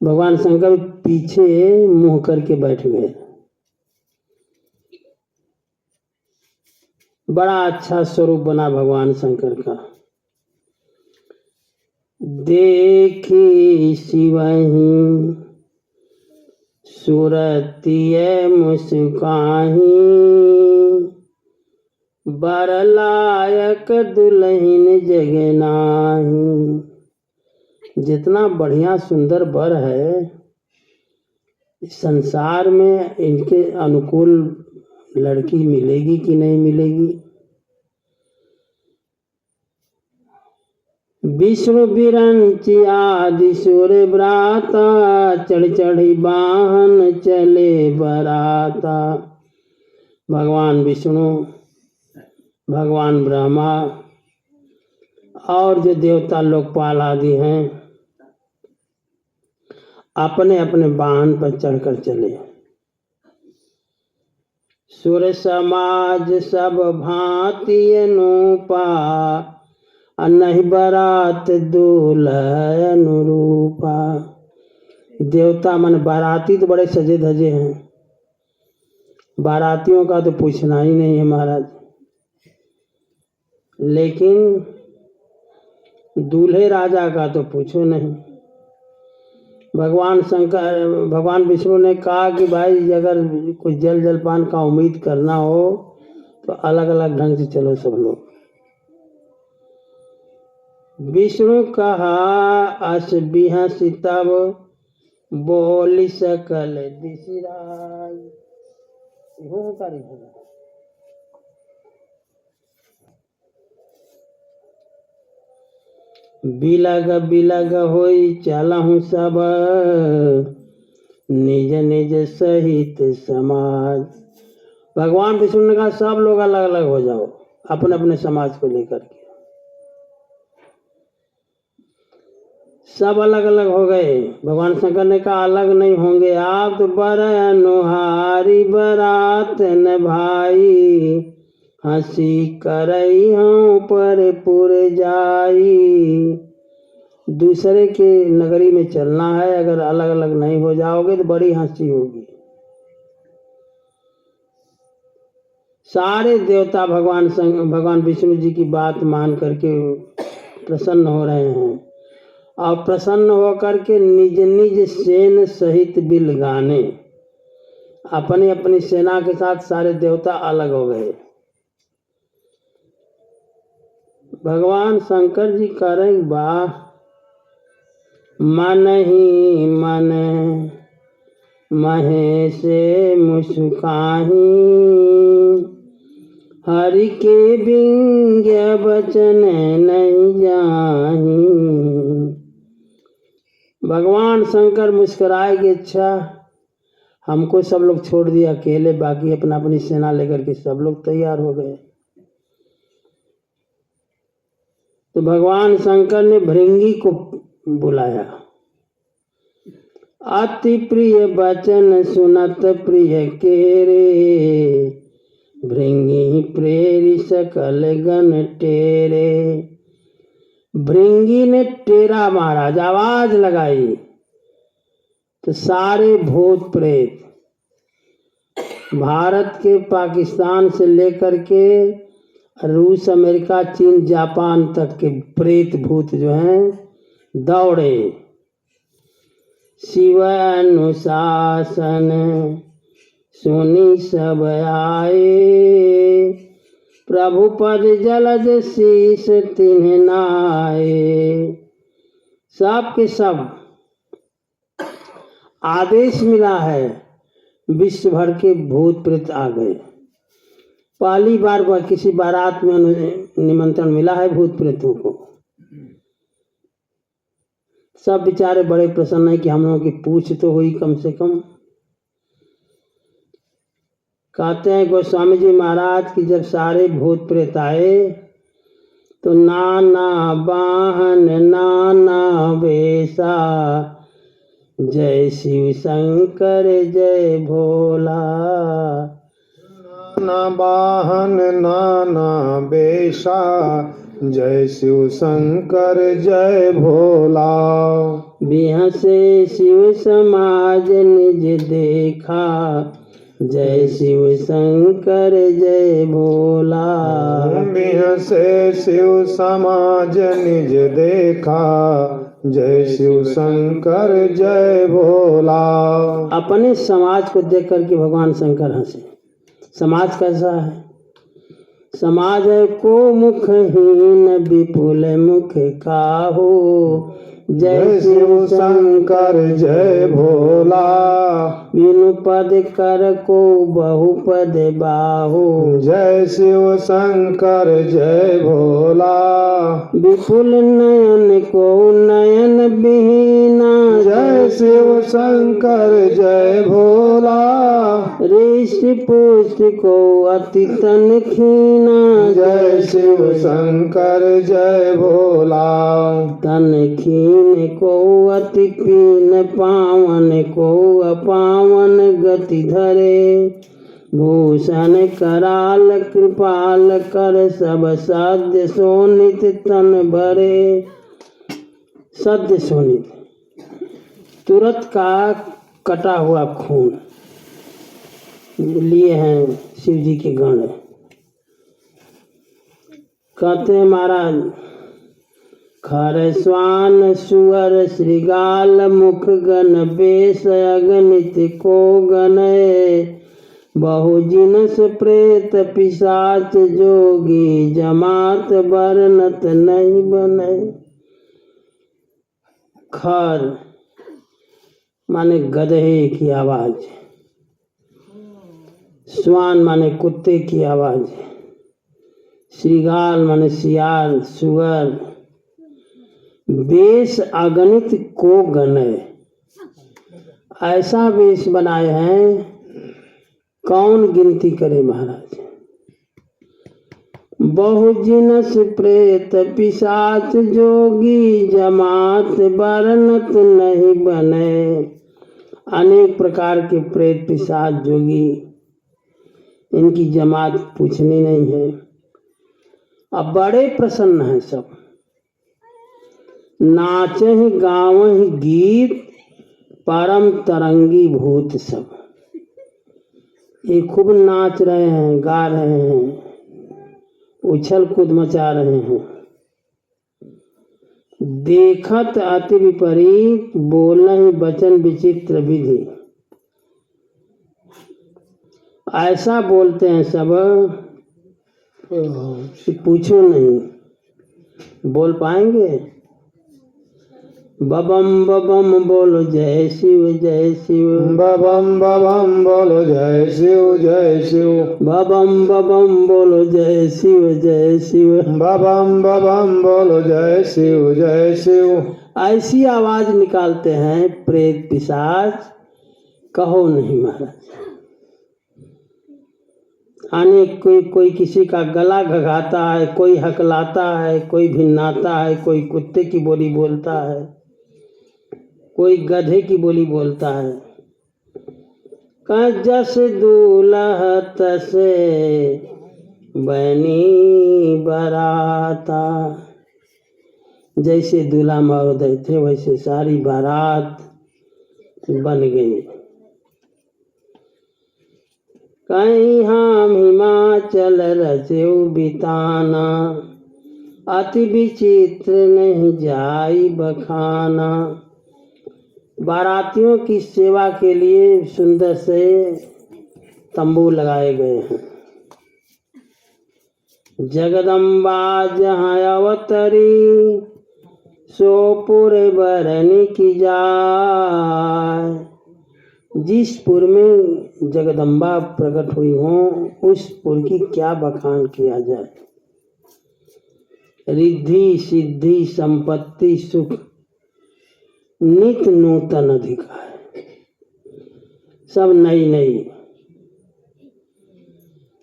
भगवान शंकर पीछे मुंह करके बैठ गए। बड़ा अच्छा स्वरूप बना भगवान शंकर का। देखी शिवहि सुरतिय मुस्काही, बर लायक दुल्हन जगनाही। जितना बढ़िया सुंदर बर है इस संसार में, इनके अनुकूल लड़की मिलेगी कि नहीं मिलेगी। विष्णु बिरंची आदि सुर ब्राता, चढ़ चढ़ी वाहन चले बराता। भगवान विष्णु, भगवान ब्रह्मा और जो देवता लोकपाल आदि हैं अपने अपने वाहन पर चढ़कर चले। सुर समाज सब भांति अनूपा, नहीं बारात दूल्हा अनुरूपा। देवता मन बाराती तो बड़े सजे धजे हैं, बारातियों का तो पूछना ही नहीं है महाराज। लेकिन दूल्हे राजा का तो पूछो नहीं। भगवान विष्णु ने कहा कि भाई अगर कुछ जल जलपान का उम्मीद करना हो तो अलग अलग ढंग से चलो सब लोग। विष्णु कहा अस बिहस तब, बोली सकल दिशराज। बिलग बिलग होई चलहु सब, निज निज सहित समाज। भगवान विष्णु ने कहा सब लोग अलग अलग हो जाओ अपने अपने समाज को लेकर के। सब अलग अलग हो गए। भगवान शंकर ने कहा अलग नहीं होंगे आप, तो बर अनुहारी बरात न भाई, हंसी करई हूँ पर पुर जाई। दूसरे के नगरी में चलना है, अगर अलग अलग नहीं हो जाओगे तो बड़ी हंसी होगी। सारे देवता भगवान विष्णु जी की बात मान करके प्रसन्न हो रहे हैं और प्रसन्न होकर के निज निज सेन सहित बिल गाने। अपनी अपनी सेना के साथ सारे देवता अलग हो गए। भगवान शंकर जी कह रहे वाह, मन ही मन महेश मुस्काही, हरि के विज्ञ बचन नहीं जाही। भगवान शंकर मुस्कुराए कि अच्छा, हमको सब लोग छोड़ दिया अकेले, बाकी अपना अपनी सेना लेकर के सब लोग तैयार हो गए। तो भगवान शंकर ने भृंगी को बुलाया। अति प्रिय बचन सुनत प्रिय केरे, भृंगी प्रेरी सकल गण टेरे। भृंगी ने टेरा मारा, आवाज लगाई, तो सारे भूत प्रेत भारत के, पाकिस्तान से लेकर के रूस, अमेरिका, चीन, जापान तक के प्रेत भूत जो हैं दौड़े। शिव अनुशासन सुनी सब आए, प्रभु पद जलद शीस तिन्ह नाए। सब के सब आदेश मिला है, विश्व भर के भूत प्रेत आ गए। पहली बार किसी बारात में निमंत्रण मिला है भूत प्रेतों को। सब बेचारे बड़े प्रसन्न है कि हम लोगों की पूछ तो हुई कम से कम। कहते हैं गोस्वामी जी महाराज की जब सारे भूत प्रेत आए तो नाना वाहन नाना वेशा, जय शिव शंकर जय भोला। नाना वाहन नाना वेशा, जय शिव शंकर जय भोला। बिहसे शिव समाज निज देखा, जय शिव शंकर जय भोला। बिहसे शिव समाज निज देखा, जय शिव शंकर जय भोला। अपने समाज को देख करके भगवान शंकर हंसे। समाज कैसा है? समाज है को मुखहीन विपुल मुख काहो, जय शिव शंकर जय भोला। बिनु पद कर को बहुपद बाहो, जय शिव शंकर जय भोला। विपुल नयन को नयन विहीना, जय शिव शंकर जय भोला। ऋषि पुष्ट को अति तन खीना, जय शिव शंकर जय भोला। तन खीन को अति पीन, पावन को अपावन गति धरे। भूषण कराल कृपाल कर, सब साध्य सोनित तन भरे। सद्य सोनित तुरंत का कटा हुआ खून लिए हैं शिव जी के गण। कहते हैं महाराज, खर स्वान सुअर श्रृगाल मुख गण बेश, अगणित को गणय। बहु जिनस प्रेत पिशाच जोगी, जमात वर्णत नहीं बने। खर माने गधे की आवाज, स्वान माने कुत्ते की आवाज, श्रृगाल माने सियार सुअर, वेश अगणित को गणे। ऐसा वेश बनाए हैं कौन गिनती करे महाराज। बहु जिनस प्रेत पिशाच जोगी, जमात वर्णत नहीं बने। अनेक प्रकार के प्रेत पिशाच जोगी, इनकी जमात पूछनी नहीं है। अब बड़े प्रसन्न हैं सब, नाचहि गावहि गीत, परम तरंगी भूत सब। ये खूब नाच रहे हैं, गा रहे हैं, उछल कूद मचा रहे हैं। देखत अति विपरीत, बोलहि वचन विचित्र विधि। ऐसा बोलते हैं सब कि पूछो नहीं, बोल पाएंगे। बबम बबम बोलो जय शिव जय शिव। बबम बबम बोलो जय शिव जय शिव। बबम बबम बोलो जय शिव जय शिव। बबम बबम बोलो जय शिव जय शिव। ऐसी आवाज निकालते हैं प्रेत पिशाच, कहो नहीं महाराज। आने कोई किसी का गला घघाता है, कोई हकलाता है, कोई भिन्नाता है, कोई कुत्ते की बोली बोलता है, कोई गधे की बोली बोलता है। जस दूल्हा तसे बनी बराता। जैसे दूल्हा महोदय थे वैसे सारी बारात बन गई। कहीं हम हिमाचल रचेऊ बिताना, अति विचित्र नहीं जाई बखाना। बारातियों की सेवा के लिए सुंदर से तंबू लगाए गए हैं। जगदम्बा जहाँ अवतरी, सोपुर बरनी की जाय। जिस पुर में जगदम्बा प्रकट हुई हो, उस पुर की क्या बखान किया जाए। रिद्धि सिद्धि संपत्ति सुख नित नूतन अधिकार, सब नई नई।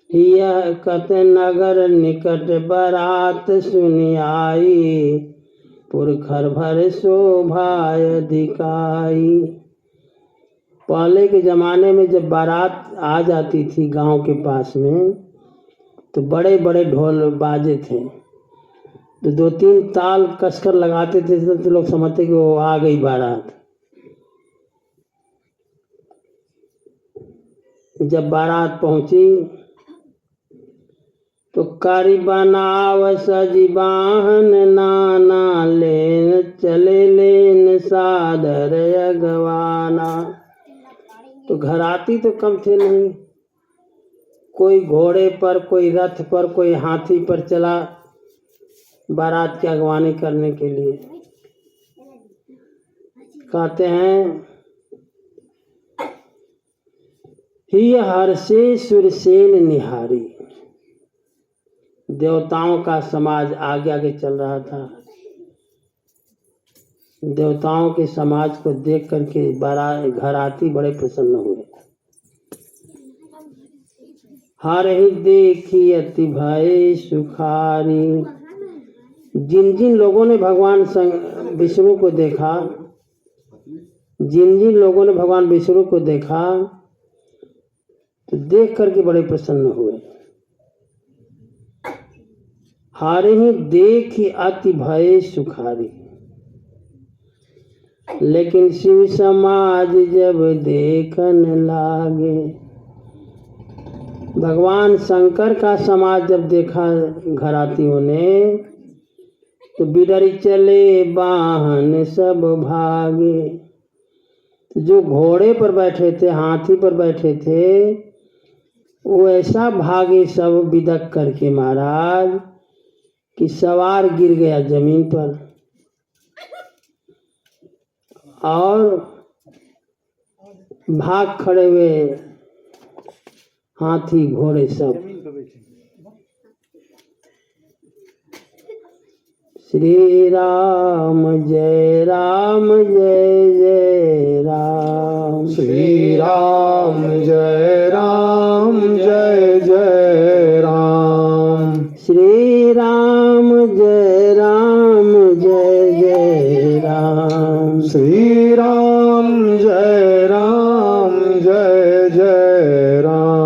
यह कत नगर निकट बारात सुनी आई, पुरखर भर शोभाय दिखाई। पहले के जमाने में जब बारात आ जाती थी गांव के पास में, तो बड़े बड़े ढोल बाजे थे, तो 2-3 ताल कसकर लगाते थे तो लोग समझते कि वो आ गई बारात। जब बारात पहुंची तो कारी बनाव सजी बाहन, नाना लेन चले लेन सादर अगवाना। तो घराती तो कम थे नहीं, कोई घोड़े पर, कोई रथ पर, कोई हाथी पर चला बारात की अगवानी करने के लिए। कहते हैं ही हर्षे सुरसेन निहारी। देवताओं का समाज आगे आगे चल रहा था। देवताओं के समाज को देख करके घराती बड़े प्रसन्न हुए। हर ही देखी अति भय सुखारी। जिन जिन लोगों ने भगवान विष्णु को देखा, जिन जिन लोगों ने भगवान विष्णु को देखा, तो देख करके बड़े प्रसन्न हुए। हारे ही देखी अति भय सुखारी। लेकिन शिव समाज जब देखन लागे, भगवान शंकर का समाज जब देखा घरातियों ने, तो बिडरी चले बाहन सब भागे। जो घोड़े पर बैठे थे, हाथी पर बैठे थे, वो ऐसा भागे सब बिदक करके महाराज कि सवार गिर गया जमीन पर और भाग खड़े हुए हाथी घोड़े सब। श्री राम जय जय राम। श्री राम जय जय राम। श्री राम जय जय राम। श्री राम जय जय राम। श्री राम जय जय राम। श्री राम जय जय राम।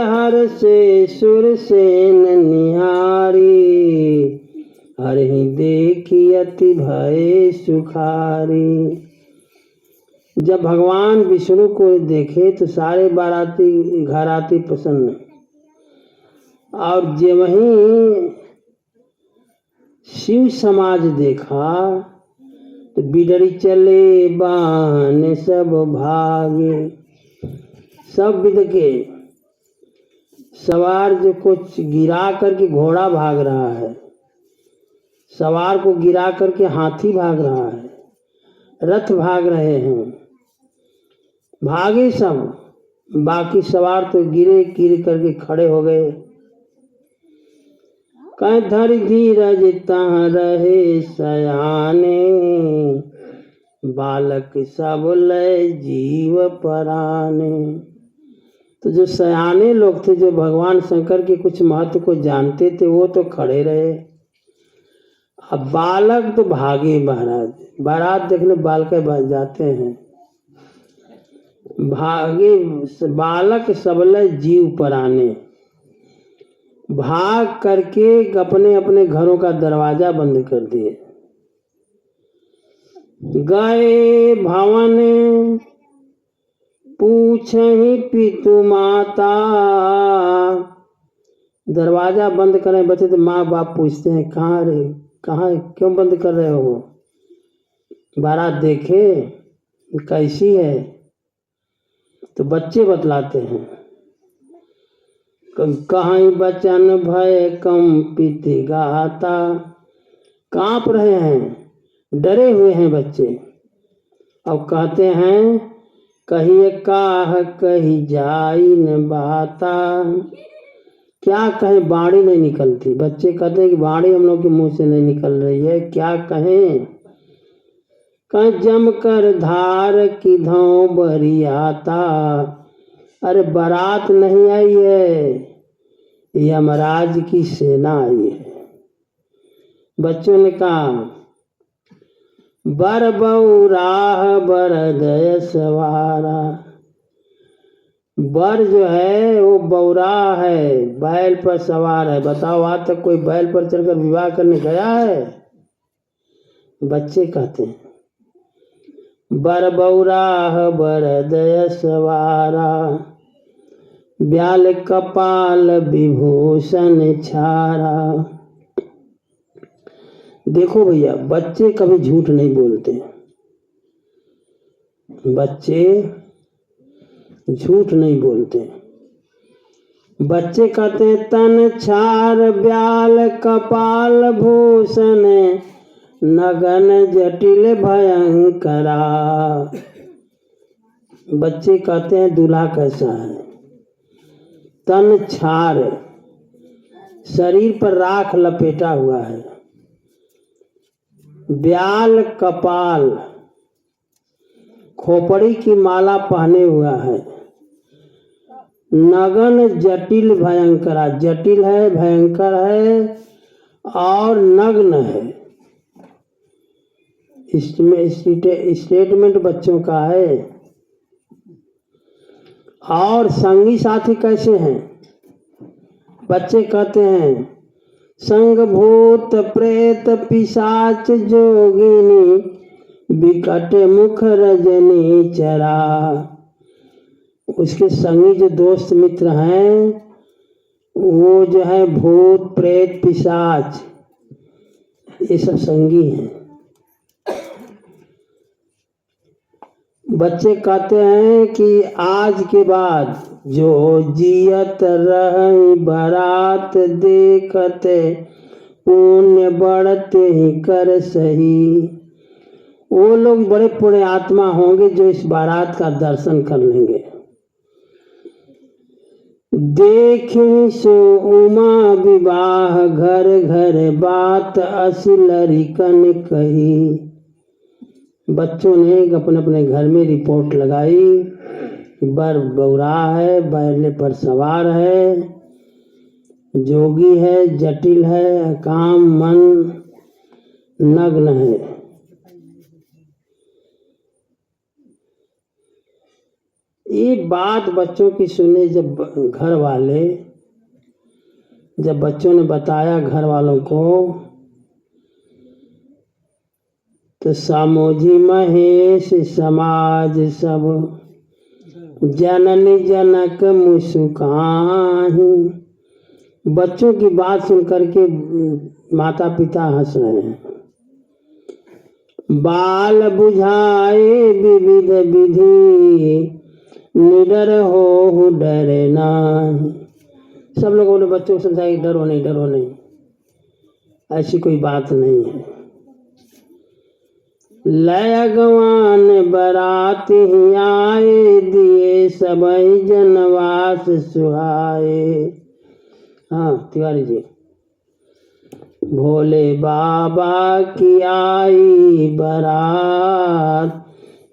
हर से सुर सेन निहारी, हर ही देख देखी अति भय सुखारी। जब भगवान विष्णु को देखे तो सारे बाराती घर आते प्रसन्न, और जब वहीं शिव समाज देखा तो बिडरी चले बान सब भागे। सब विद के सवार जो कुछ गिरा करके घोड़ा भाग रहा है, सवार को गिरा करके हाथी भाग रहा है, रथ भाग रहे हैं, भागे सब। बाकी सवार तो गिरे गिर करके खड़े हो गए। कह धर धीरज तहाँ रहे सयाने, बालक सब लय जीव पराने। तो जो सयाने लोग थे, जो भगवान शंकर के कुछ महत्व को जानते थे, वो तो खड़े रहे। अब बालक तो भागे। महाराज बारात देखने बालक जाते हैं, भागे बालक सबले जीव पराने। भाग करके अपने अपने घरों का दरवाजा बंद कर दिए। गए भवन पूछहि पितु माता। दरवाजा बंद करें बच्चे तो माँ बाप पूछते हैं, कहाँ रे, कहाँ, क्यों बंद कर रहे हो? बारात देखे कैसी है? तो बच्चे बतलाते हैं, कहीं बचन भय कंपित गाता। कांप रहे हैं, डरे हुए हैं बच्चे। अब कहते हैं, कहिए काह कही जाई न बाता। क्या कहें, बाणी नहीं निकलती। बच्चे कहते हैं कि बाणी हम लोग के मुंह से नहीं निकल रही है, क्या कहें? कहीं जम कर धार की धौ बरियाता। अरे बारात नहीं आई है, यमराज की सेना आई है। बच्चों ने कहा, बर बौराह बरदय सवारा। बर जो है वो बौरा है, बैल पर सवार है। बताओ आज तक कोई बैल पर चढ़कर विवाह करने गया है? बच्चे कहते हैं, बर बौराह बरदय सवारा, ब्याल कपाल विभूषण छारा। देखो भैया, बच्चे कभी झूठ नहीं बोलते। बच्चे झूठ नहीं बोलते। बच्चे कहते हैं, तन छार ब्याल कपाल भूषण, नगन जटिल भयंकरा। बच्चे कहते हैं, दूल्हा कैसा है? तन छार, शरीर पर राख लपेटा हुआ है। ब्याल कपाल, खोपड़ी की माला पहने हुआ है। नगन जटिल भयंकरा, जटिल है, भयंकर है और नग्न है। इसमें स्टेटमेंट बच्चों का है। और संगी साथी कैसे हैं? बच्चे कहते हैं, संग भूत प्रेत पिशाच जोगिनी, विकट मुख रजनी चरा। उसके संगी जो दोस्त मित्र हैं, वो जो है भूत प्रेत पिशाच, ये सब संगी हैं। बच्चे कहते हैं कि आज के बाद जो जियत रही बारात देखते, पुण्य बढ़ते ही कर सही। वो लोग बड़े पुण्य आत्मा होंगे जो इस बारात का दर्शन कर लेंगे। देखी सो उमा विवाह, घर घर बात असिलरिकन कही। बच्चों ने अपने अपने घर में रिपोर्ट लगाई, बर बौरा है, बैल पर सवार है, जोगी है, जटिल है, काम मन नग्न है। ये बात बच्चों की सुने जब घर वाले, जब बच्चों ने बताया घर वालों को, तो समोझी महेश समाज सब जननी जनक मुस्काही। बच्चों की बात सुन करके माता पिता हंस रहे हैं। बाल बुझाए विविध विधि निडर हो डरे नाही। सब लोग बोले बच्चों को समझाए डरो नहीं डरो नहीं, ऐसी कोई बात नहीं है। लय गवान बराती आए दिए सबई जनवास सुहाए। हाँ तिवारी जी। भोले बाबा की आई बारात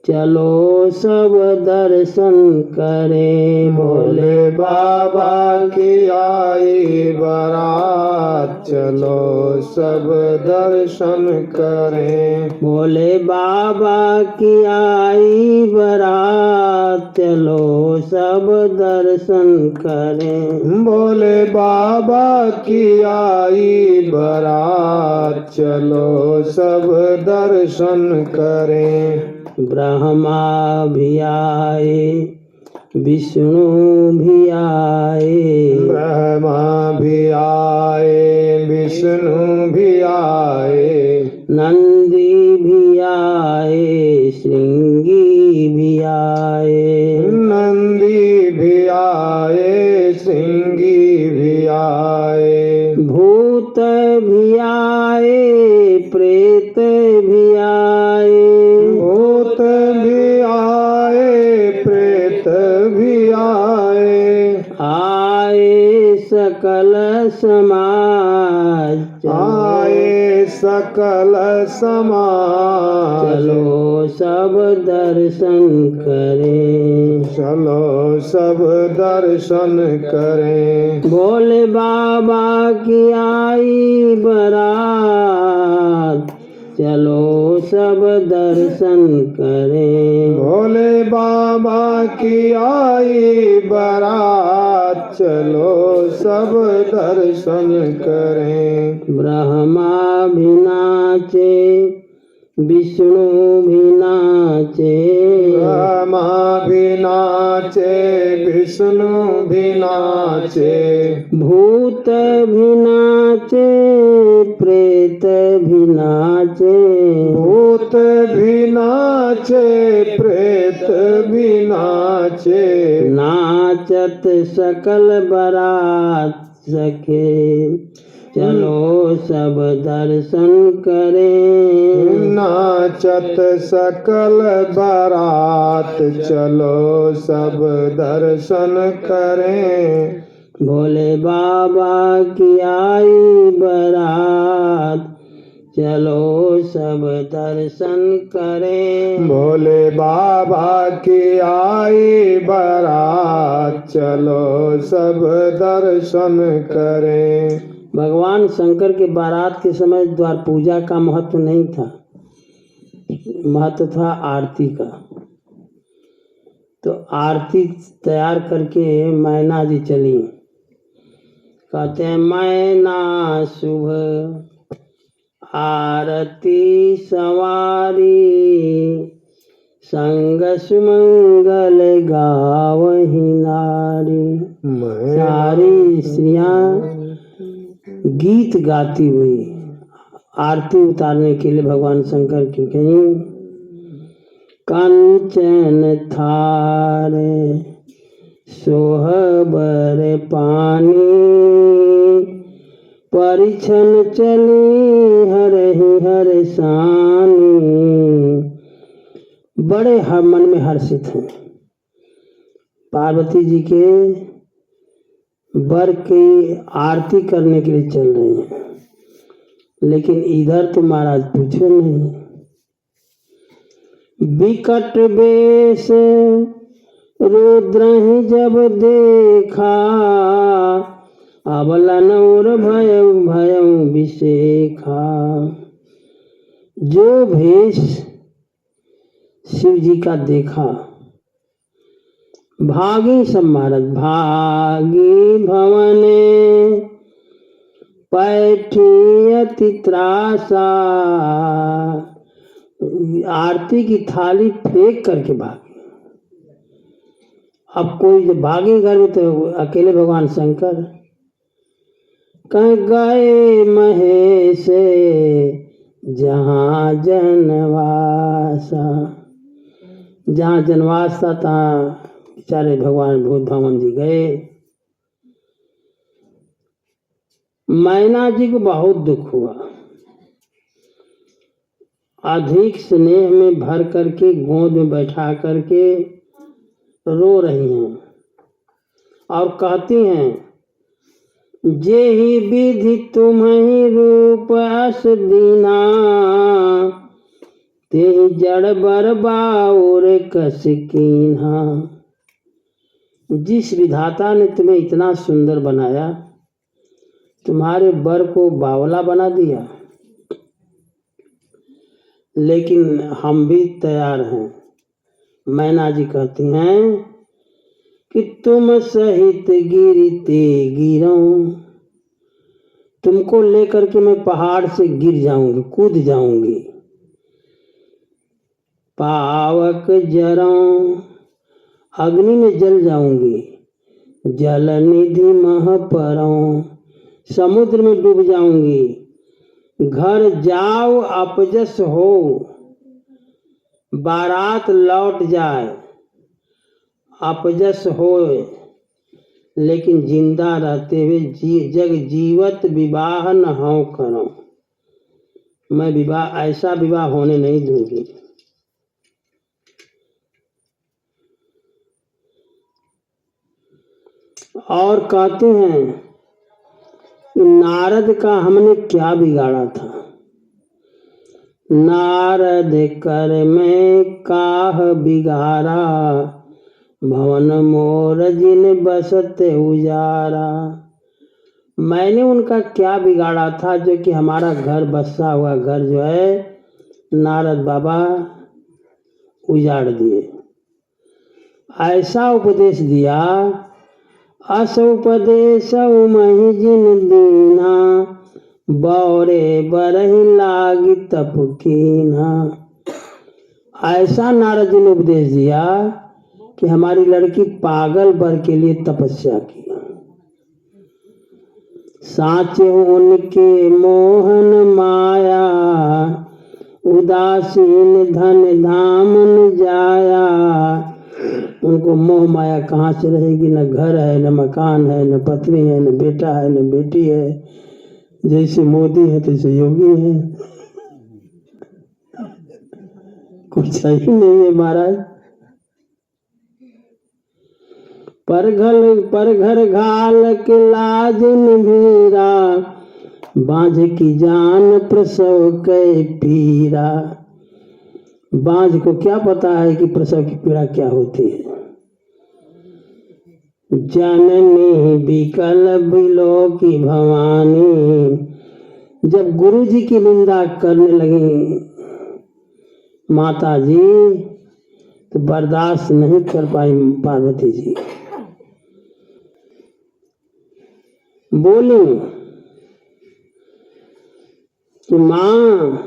चलो सब दर्शन करें। भोले बाबा की आई बारात चलो सब दर्शन करें। भोले बाबा की आई बारात चलो सब दर्शन करें। भोले बाबा की आई बारात चलो सब दर्शन करें। ब्रह्मा भी आए विष्णु भी आए। ब्रह्मा भी आए विष्णु भी आए। नंदी भी आए श्रृंगी भी आए। नंदी भी आए श्रृंगी भी आए। भूत भी आए प्रेत भी आए। भूत भी आए प्रेत भी आए। आए सकल समाज आए सकल समाज चलो सब दर्शन करें। चलो सब दर्शन करें। भोले बाबा की आई बारात चलो सब दर्शन करें। भोले बाबा की आई बारात चलो सब दर्शन करें। ब्रह्मा भी नाचे विष्णु भी नाचे। ब्रह्मा भी नाचे विष्णु भी नाचे। भूत भी नाचे प्रेत भी नाचे। भूत भी नाचे प्रेत भी नाचे। नाचत सकल बारात सखे चलो सब दर्शन करें। नाचत सकल बारात चलो सब दर्शन करें। भोले बाबा की आई बारात चलो सब दर्शन करें। भोले बाबा की आई बारात चलो सब दर्शन करें। भगवान शंकर के बारात के समय द्वार पूजा का महत्व नहीं था, महत्व था आरती का। तो आरती तैयार करके मैना जी चली। कहते हैं मैना शुभ आरती सवारी संग सुमंगल गावही नारी। सारी स्त्रियां गीत गाती हुई आरती उतारने के लिए भगवान शंकर की कहीं कंचन थार सोहबर पानी परिछन चली हरहि हर सानी। बड़े मन में हर्षित हैं। पार्वती जी के वर की आरती करने के लिए चल रही हैं, लेकिन इधर तो महाराज पूछो नहीं। विकट वेश रुद्र ही जब देखा अबलन और भयं भयं विशेखा। जो भेष शिव जी का देखा भागी सब महाराज। भागी भवने पैठी अति त्रासा आरती की थाली फेंक करके भागे। अब कोई जब भागे घर में तो अकेले भगवान शंकर। कह गए महेश जहाँ जनवासा, जहाँ जनवास था तहाँ बेचारे भगवान भूत भवन जी गए। मैना जी को बहुत दुख हुआ, अधिक स्नेह में भर करके गोद में बैठा करके रो रही हैं और कहती हैं, जे ही विधि तुम्हि रूप अस दीना, ते जड़ बर बाउर कस कीन्हा। जिस विधाता ने तुम्हें इतना सुंदर बनाया, तुम्हारे बर को बावला बना दिया, लेकिन हम भी तैयार हैं। मैना जी कहती हैं कि तुम सहित गिरते गिरऊं, तुमको लेकर के मैं पहाड़ से गिर जाऊंगी, कूद जाऊंगी। पावक जराऊं, अग्नि में जल जाऊंगी। जल निधि मह परऊं, समुद्र में डूब जाऊंगी। घर जाओ अपजस हो, बारात लौट जाए अपजस होए, लेकिन जिंदा रहते हुए जग जीवत विवाह न हो करो। मैं विवाह, ऐसा विवाह होने नहीं दूंगी। और कहते हैं, नारद का हमने क्या बिगाड़ा था। नारद कर में काह बिगाड़ा, भवन मोर जिन बसत उजारा। मैंने उनका क्या बिगाड़ा था जो कि हमारा घर, बसा हुआ घर जो है, नारद बाबा उजाड़ दिए। ऐसा उपदेश दिया, अस उपदेश मही जिन दीना, बौरे बरही लागी तप कीना। ऐसा नारद जी ने उपदेश दिया कि हमारी लड़की पागल बर के लिए तपस्या की। साचे उनके मोहन माया, उदासीन धन धामन जाया। उनको मोह माया कहाँ से रहेगी, न घर है, न मकान है, न पत्नी है, न बेटा है, न बेटी है। जैसे मोदी है तैसे योगी है, कुछ ही नहीं है महाराज। पर घर घाल के लाज निभीरा, बांझ की जान प्रसव के पीरा। बांझ को क्या पता है कि प्रसव की पीड़ा क्या होती है। जननी बिकल बिलो की भवानी, जब गुरु जी की निंदा करने लगी माता जी, तो बर्दाश्त नहीं कर पाई पार्वती जी। बोली कि मां,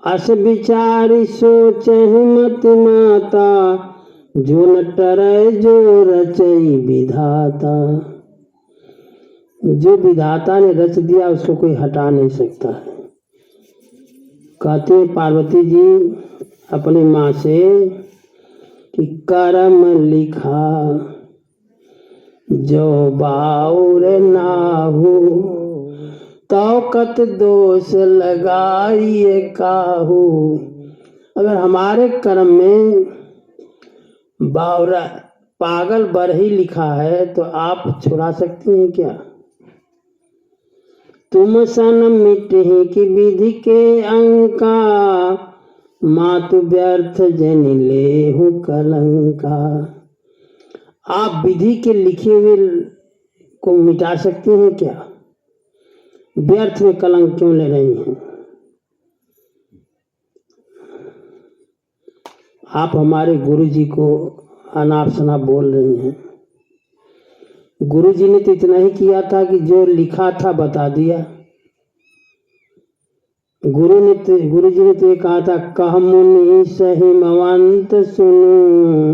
अस विचारी सोच मत माता, जो न टरै जो रचई विधाता। जो विधाता ने रच दिया उसको कोई हटा नहीं सकता है। कहते हैं पार्वती जी अपनी माँ से कि कर्म लिखा जो बाउर नाहू, तौकत दोष लगाइए काहू। अगर हमारे कर्म में बावरा पागल बर ही लिखा है तो आप छुड़ा सकती हैं क्या। तुम सन मिटहि की विधि के अंका, मातु व्यर्थ जन लेहु कलंका। आप विधि के लिखे हुए को मिटा सकती हैं क्या, व्यर्थ में कलंक क्यों ले रही हैं। आप हमारे गुरु जी को अनाप शनाप बोल रही हैं। गुरु जी ने तो इतना ही किया था कि जो लिखा था बता दिया। गुरु जी ने तो ये कहा था, कह मुनि सहिमवंत सुनु,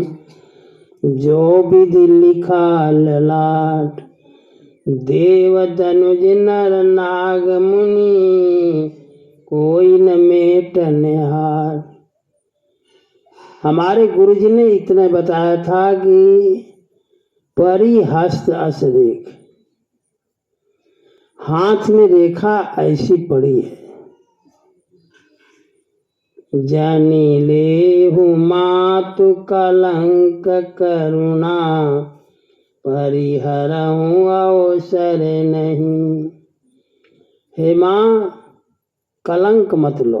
जो विधि लिखा ललाट, देव धनुज नर नाग मुनि, कोई न मेटने हार। हमारे गुरु जी ने इतना बताया था कि परी हस्त अस रेख, हाथ में रेखा ऐसी पड़ी है, जानी लेहु मातु कलंक करुणा, परिहरहु अवसर नहीं। हे माँ, कलंक मत लो,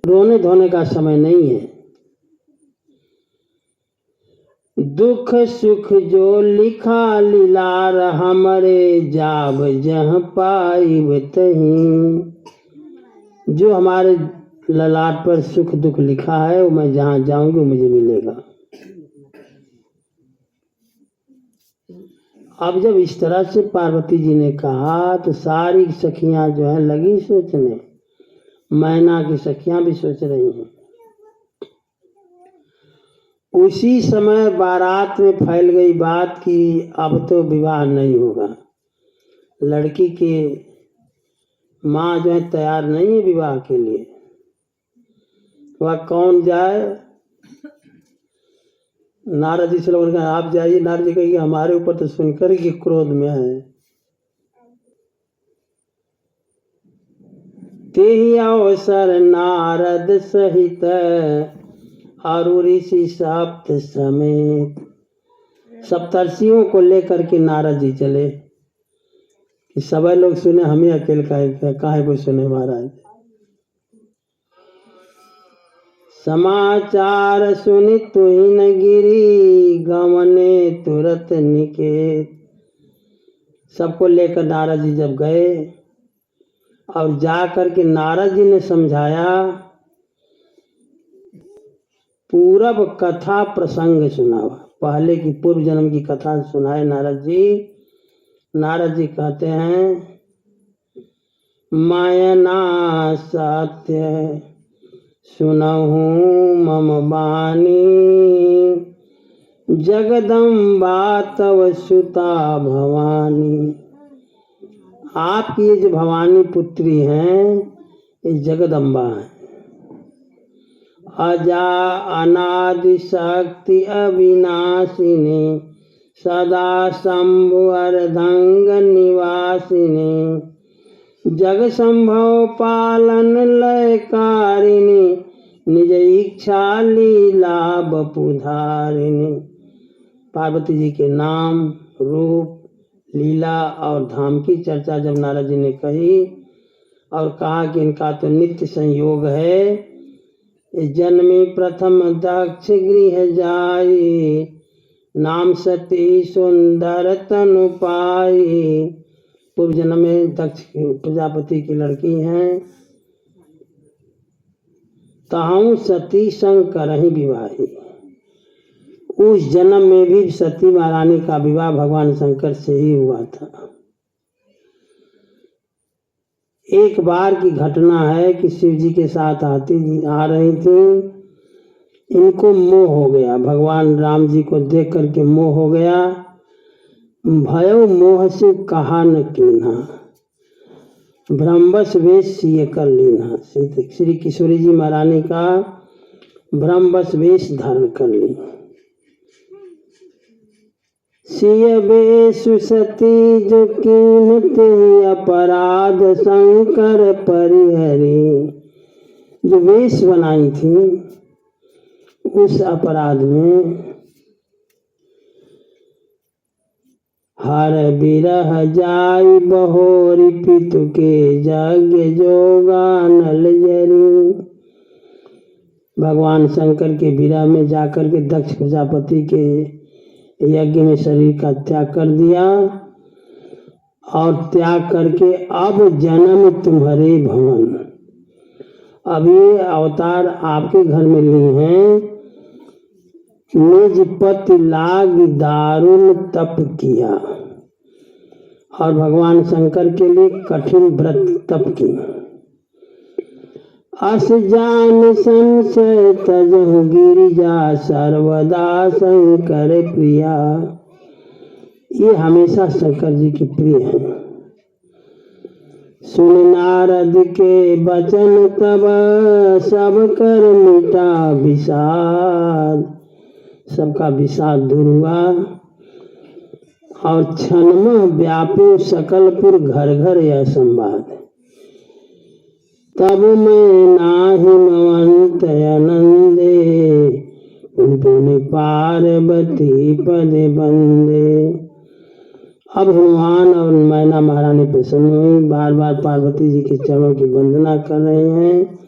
रोने धोने का समय नहीं है। दुख सुख जो लिखा लीलार, हमरे जाब जह पाइब तहीं। जो हमारे ललाट पर सुख दुख लिखा है, वो मैं जहां जाऊंगी मुझे मिलेगा। अब जब इस तरह से पार्वती जी ने कहा तो सारी सखियां जो है लगी सोचने, मैना की सखियां भी सोच रही हैं। उसी समय बारात में फैल गई बात कि अब तो विवाह नहीं होगा। लड़की के माँ जो है तैयार नहीं है विवाह के लिए। वह कौन जाए? नारद जी से लोगों ने कहा आप जाइए। नारद जी कहेंगे हमारे ऊपर तो सुनकर ही क्रोध में है। तेहि अवसर नारद सहित, अरु ऋषि सप्त समेत। सप्तर्षियों को लेकर के नारद जी चले कि सभी लोग सुने, हमें अकेले काहे को सुने महाराज। समाचार सुनि तुहिन गिरी, गमने तुरत निकेत। सबको लेकर नारद जी जब गए और जा करके नारद जी ने समझाया, पूर्व कथा प्रसंग सुनावा। पहले की पूर्व जन्म की कथा सुनाए नारद जी। नारद जी कहते हैं, मायना सत्य सुनहु मम बानी, जगदम्बा तव सुता भवानी। आपकी ये जो भवानी पुत्री हैं, ये जगदम्बा है। अजा अनादि शक्ति अविनाशिनी, सदा शंभु अर्धंग निवासिनी, जग संभव पालन लयकारिणी, निज इच्छा लीला बपुधारिणी। पार्वती जी के नाम, रूप, लीला और धाम की चर्चा जब नारद जी ने कही और कहा कि इनका तो नित्य संयोग है। जन्मी प्रथम दक्ष गृह जाई, नाम सती सुंदर तनु पाई। पूर्व जन्म में दक्ष प्रजापति की लड़की हैं। तहु सती संग करहि विवाही। उस जन्म में भी सती महारानी का विवाह भगवान शंकर से ही हुआ था। एक बार की घटना है कि शिव जी के साथ आ रही थी। इनको मोह हो गया, भगवान राम जी को देख करके मोह हो गया। भयो मोह से कहा न कीन्हा, ब्रह्मवश वेश सिय कर लीन्हा। श्री किशोरी जी महारानी का ब्रह्मवश वेश धारण कर ली। सिय वेश सती जो कीन्हते अपराध शंकर परिहरी। जो वेश बनाई थी उस अपराध में हर बिरह जाई बहोरी, पितु के यज्ञ जोगा नल जरी। भगवान शंकर के विरह में जाकर के दक्ष प्रजापति के यज्ञ में शरीर का त्याग कर दिया और त्याग करके अब जन्म तुम्हारे भवन। अब ये अवतार आपके घर में लिए हैं। निज पति लाग दारुण तप किया और भगवान शंकर के लिए कठिन व्रत तप की। अस जान संशय तजहु गिरिजा सर्वदा शंकर प्रिया। ये हमेशा शंकर जी की प्रिय है। सुन नारद के वचन तब सब कर मिटा विषाद। सबका विषाद दूर हुआ और क्षणमः व्यापे सकलपुर घर घर यह संवाद। तब मैं नाही मवंत आनंदे पुनि पार्वती पद बंदे। अब हनुमान और मैना महारानी प्रसन्न हुई, बार बार पार्वती जी के चरणों की वंदना कर रहे हैं।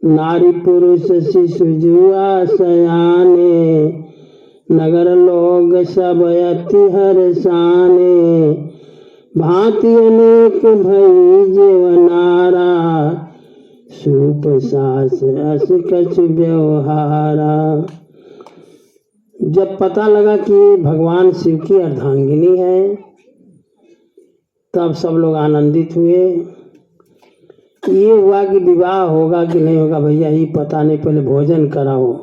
नारी पुरुष शिशु जुआ सयाने नगर लोग सब अति हर्षाने। भांति अनेक भई जेवनारा सूप सास अस कछ व्यवहारा। जब पता लगा कि भगवान शिव की अर्धांगिनी है तब सब लोग आनंदित हुए। ये हुआ कि विवाह होगा कि नहीं होगा भैया ये पता नहीं, पहले भोजन कराओ।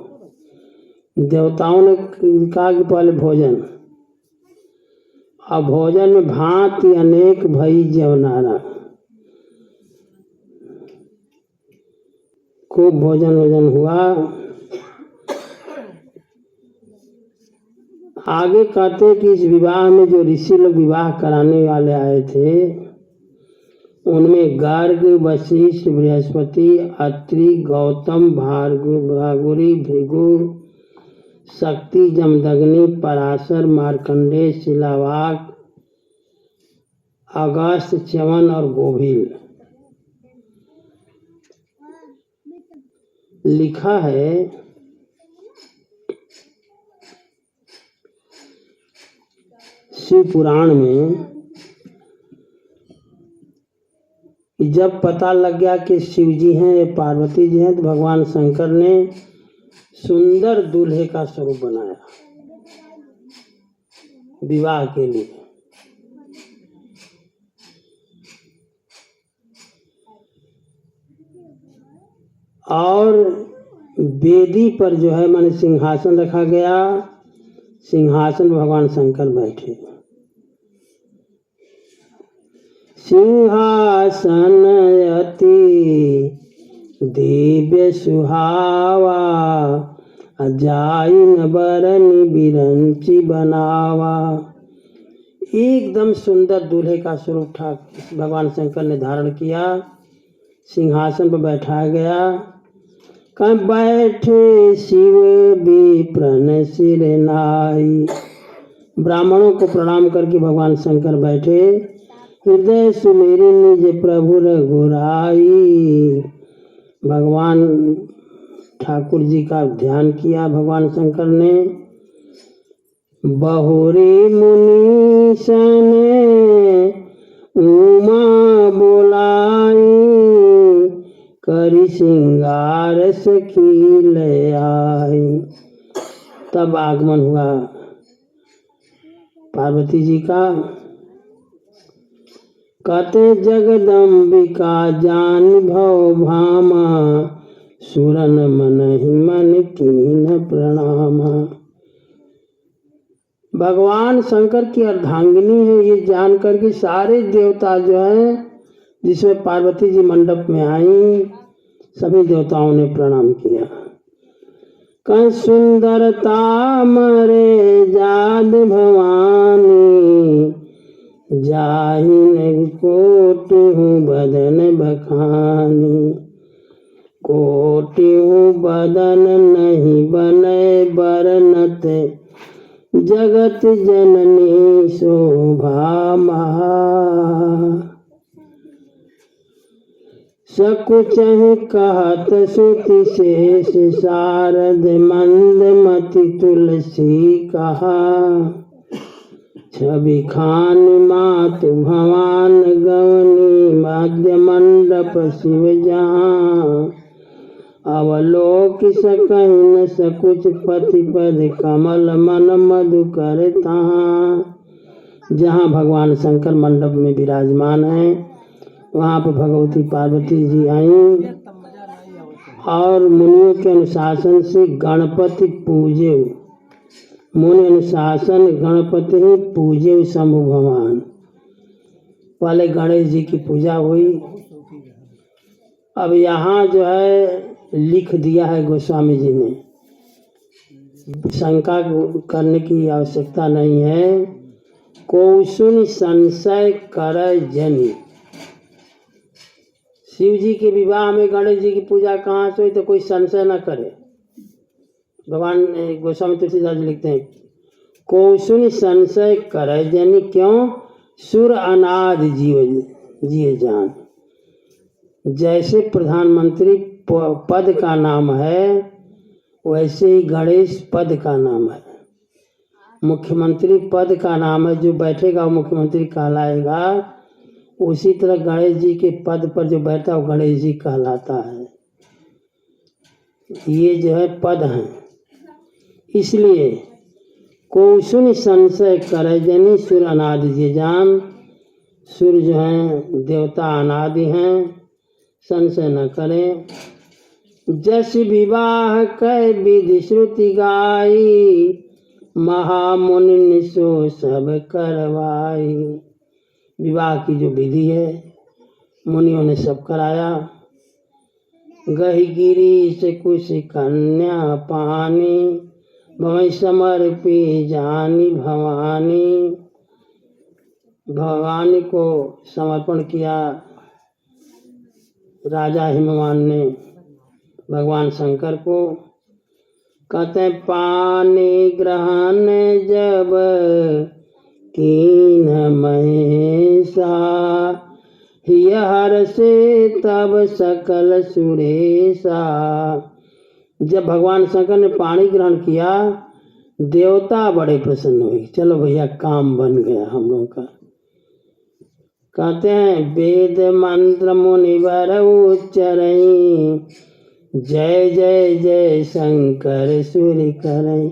देवताओं ने कहा कि पहले भोजन। अब भोजन में भांति अनेक भई जेवनारा, खूब भोजन वोजन हुआ। आगे कहते कि इस विवाह में जो ऋषि लोग विवाह कराने वाले आए थे उनमें गर्ग वशिष्ठ बृहस्पति अत्रि गौतम भार्गुरी भृगु शक्ति जमदग्नि पराशर मार्कंडेय शिलावाक अगस्त च्यवन और गोभिल। लिखा है शिव पुराण में, जब पता लग गया कि शिव जी हैं ये पार्वती जी हैं तो भगवान शंकर ने सुंदर दूल्हे का स्वरूप बनाया विवाह के लिए। और वेदी पर जो है माने सिंहासन रखा गया। सिंहासन पर भगवान शंकर बैठे। सिंहासन अति दिव्य सुहावा अजाइन बरन बिरंची बनावा। एकदम सुंदर दूल्हे का स्वरूप भगवान शंकर ने धारण किया। सिंहासन पर बैठाया गया। कहीं बैठे शिव विप्रन सिर नाई। ब्राह्मणों को प्रणाम करके भगवान शंकर बैठे। हृदय सुमेरी निज प्रभु रघुराई। भगवान ठाकुर जी का ध्यान किया भगवान शंकर ने। बहुरी मुनीशन उमा बोलाई करी सिंगार सखी ले आई। तब आगमन हुआ पार्वती जी का। कहते जगदम्बिका जान भव भामा सुरन मन ही मन कीन प्रणामा। भगवान शंकर की अर्धांगिनी है ये जान करके सारे देवता जो हैं जिसमें पार्वती जी मंडप में आई सभी देवताओं ने प्रणाम किया। कहीं सुंदरता मरे जाद भवानी जाहिन कोटि हूँ बदन बखानी। कोटि हूँ बदन नहीं बने बरनत जगत जननी शोभा महा। सकुच कहत सुति शेष शारद मंद मति तुलसी कहा। छवि खान मातु भवान गवनी मध्य मंडप शिव जहाँ। अवलोक सकहि न सकुच पति पद कमल मन मधुकर तहाँ। जहाँ भगवान शंकर मंडप में विराजमान है वहाँ पर भगवती पार्वती जी आई और मुनियों के अनुशासन से गणपति पूजे। मुनि अनुशासन गणपति ही पूजे शंभु भगवान। पहले गणेश जी की पूजा हुई। अब यहाँ जो है लिख दिया है गोस्वामी जी ने, शंका करने की आवश्यकता नहीं है। कौशुन संशय कर जनि। शिव जी के विवाह में गणेश जी की पूजा कहाँ से हुई तो कोई संशय न करे। भगवान गोस्वामी तुलसीदास जी लिखते हैं कौशुन संशय कर जनि, क्यों? सुर अनाद जिय जान। जैसे प्रधानमंत्री पद का नाम है वैसे ही गणेश पद का नाम है। मुख्यमंत्री पद का नाम है, जो बैठेगा वो मुख्यमंत्री कहलाएगा। उसी तरह गणेश जी के पद पर जो बैठा है वो गणेश जी कहलाता है। ये जो है पद हैं। इसलिए कौशुन संशय करे जनि सुर अनादि जी जान। सुर जो हैं देवता अनादि हैं, संशय न करें। जस विवाह कै विधि श्रुति गाई, महामुनि सो सब करवाई। विवाह की जो विधि है मुनियों ने सब कराया। गही गिरी से कुछ कन्या पानी, भवई समर्पी जानी भवानी। भवानी को समर्पण किया राजा हिमवान ने भगवान शंकर को। कहते पानी ग्रहण जब कीन महेशा, हिय हर से तब सकल सुरेशा। जब भगवान शंकर ने पानी ग्रहण किया देवता बड़े प्रसन्न हुए। चलो भैया काम बन गया हम लोगों का। कहते हैं वेद मंत्र मुनिवर उच्चरई, जय जय जय शंकर सूर्य करई।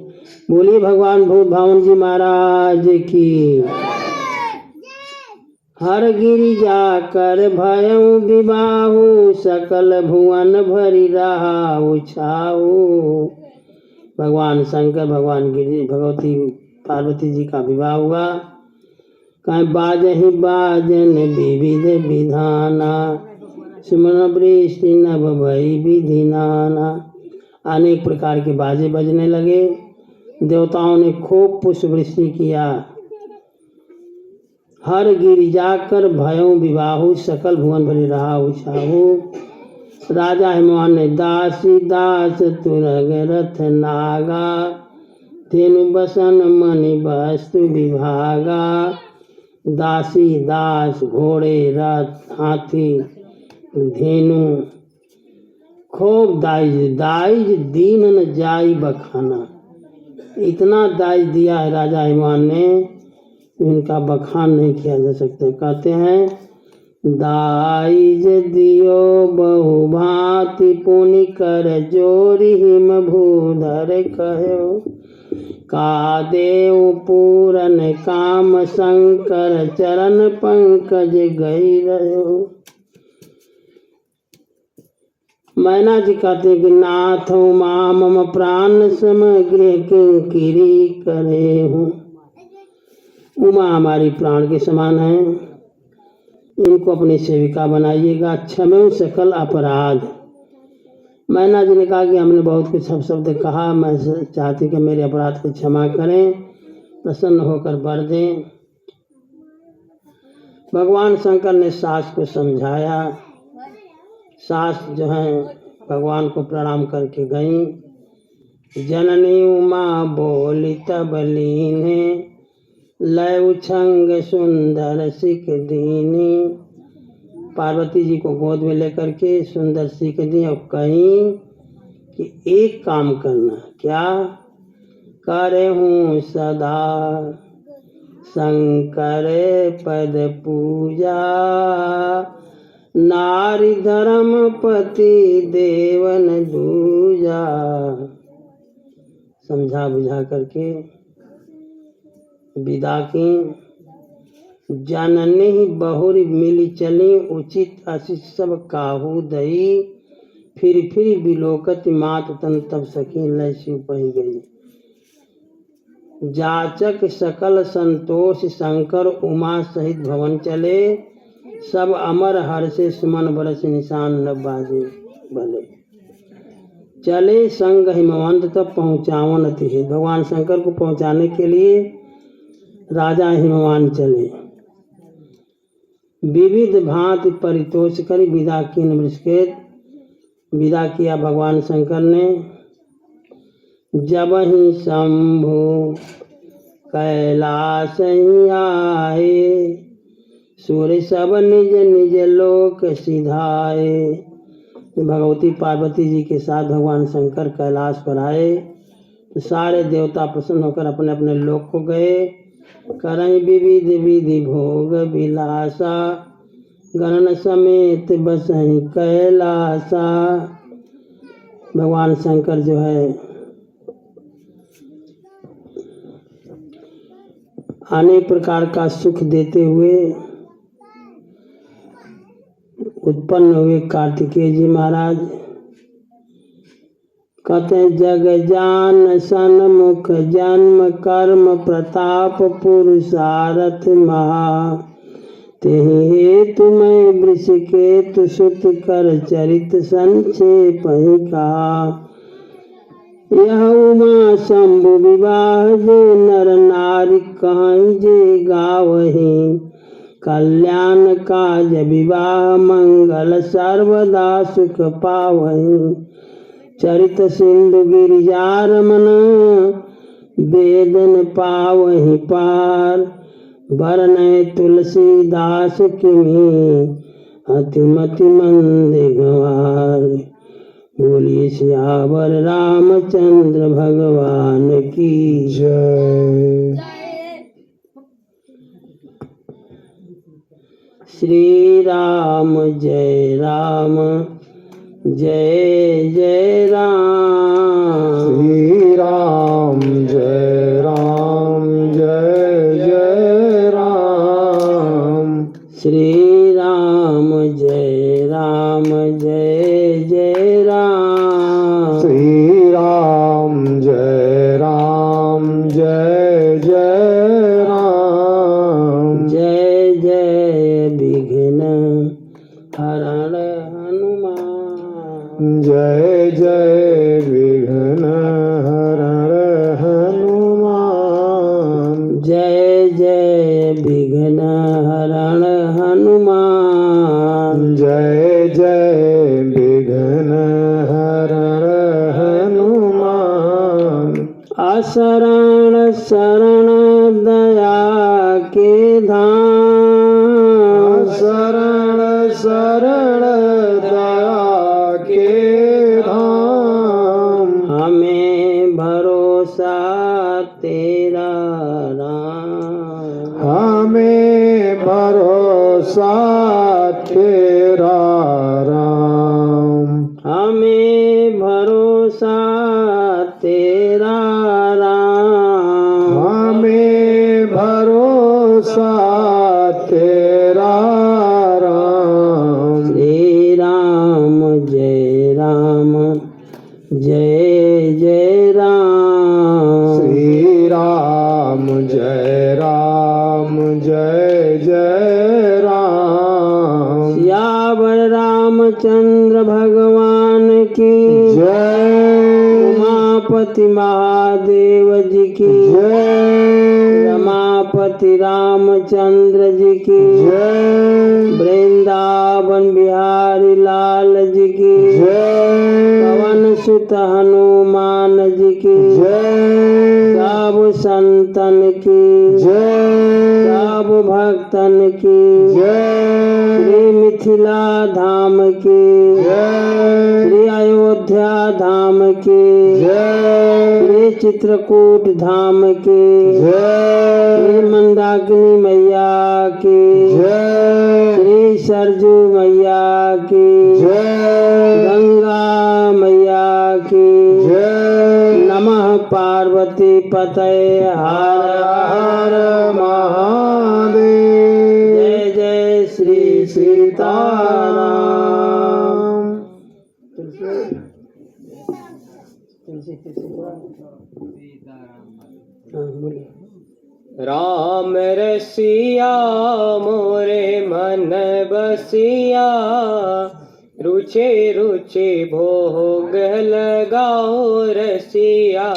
बोलिए भगवान भूत भावन जी महाराज की। हर गिरि जाकर भयउ विबाहु, सकल भुवन भरी रहा छाऊ। भगवान शंकर भगवान गिरि भगवती पार्वती जी का विवाह हुआ। कहीं बाजहि बाजन विविध विधाना, सुमन वृष्टि नभ भई विधि नाना। अनेक प्रकार के बाजे बजने लगे। देवताओं ने खूब पुष्प वृष्टि किया। हर गिरि जाकर भयों विवाहु, सकल भुवन भरी रहा छाहू। राजा हिमवान ने दासी दास तुरग रथ नागा, धेनु बसन मणि वस्तु विभागा। दासी दास घोड़े रथ हाथी धेनु खूब दाइज दीन न जाई बखाना। इतना दाइज दिया है राजा हिमवान ने, इनका बखान नहीं किया जा सकता। कहते हैं दाइज दियो बहु भांति, पुनि कर जोरी हिम भूधर कहो। का देव पूरन काम शंकर, चरण पंकज गई रहो। मैना जी कहते कि नाथ मां मम प्राण समग्र किंकिरी करे हूँ। उमा हमारी प्राण के समान है, इनको अपनी सेविका बनाइएगा। क्षमे सकल अपराध। मैना जी ने कहा कि हमने बहुत कुछ शब्द कहा, मैं चाहती कि मेरे अपराध को क्षमा करें, प्रसन्न होकर वर दें। भगवान शंकर ने सास को समझाया। सास जो है भगवान को प्रणाम करके गई। जननी उमा बोली तब लीने, लय उछंग सुंदर सिख दीनी। पार्वती जी को गोद में लेकर के सुंदर सीख दी और कहीं कि एक काम करना। क्या? करे हूँ सदा शंकर पद पूजा, नारी धर्म पति देवन दूजा। समझा बुझा करके विदा की। जननी बहुरी मिली चली, उचित आशीष सब काहू दई। फिर बिलोकत मात तन तब सखी लय शिव पही गई। जाचक सकल संतोष शंकर उमा सहित भवन चले, सब अमर हर से सुमन बरस निशान न बाजे भले। चले संग हिमवंत तब पहुँचावन अति है। भगवान शंकर को पहुँचाने के लिए राजा हिमवान चले। विविध भांति परितोष करी विदा की नृषकेत, विदा किया भगवान शंकर ने। जब ही शंभु कैलाश ही आए, सूर्य सब निज निज लोक सिधाए। भगवती पार्वती जी के साथ भगवान शंकर कैलाश पर आए तो सारे देवता प्रसन्न होकर अपने अपने लोक को गए। करई विविध विधि भोग विलासा, गणन समेत बसहि कैलासा। भगवान शंकर जो है अनेक प्रकार का सुख देते हुए उत्पन्न हुए। कार्तिकेय जी महाराज कहते जग जान सन्मुख जन्म कर्म प्रताप पुरुषारथ महा, तेहि हेतु मैं वृषकेतु सुत कर चरित संक्षेप ही कहा। यह उमा शंभु विवाह जे नर नारी कहीं जे गावहीं, कल्याण काज विवाह मंगल सर्वदा सुख पावहीं। चरित सिंधु गिरिजा रमन वेदन पावहीं पार, वरनय तुलसीदास किमी अतिमति मंद गंवार। बोलिए सियावर रामचंद्र भगवान की जय। श्री राम जय राम जय जय राम। श्री राम जय राम जय जय राम। श्री राम जय राम जय जय राम। श्री राम जय राम जय जय राम। जय जय विघ्न हरण हनुमान। जय जय विघ्न हरण हनुमान। जय जय विघ्न हरण हनुमान। जय जय विघ्न हरण हनुमान। असरण शरण दया के धाम, शरण शरण दया के धाम। हमें भरोसा तेरा राम। हमें भरोसा तेरा राम। हमें भरोसा तेरा राम। हमें भरोसा तेरा राम। श्री राम जय राम जय जय राम। श्री राम जय राम जय जय राम। सियावर रामचंद्र भगवान की जय। उमापति महादेव जी की जय। रमापति रामचंद्र जी की जय। वृंदावन बिहारी लाल जी की जय। पवन सुत हनुमान जी की जय। सब संतन की जय। सब भक्तन की जय। श्री मिथिला धाम की जय। श्री अयोध्या धाम की जय। श्री चित्रकूट धाम की जय। श्री मंदाकिनी मैया की जय। श्री सरजू मैया की जय। गंगा मैया की जय। नमः पार्वती पतये हर हर हर महादेव। जय जय श्री सीताराम। तुलसी हाँ बोलिए। राम रसिया मोरे मन बसिया, रुचि रुचि भोग लगाओ रसिया।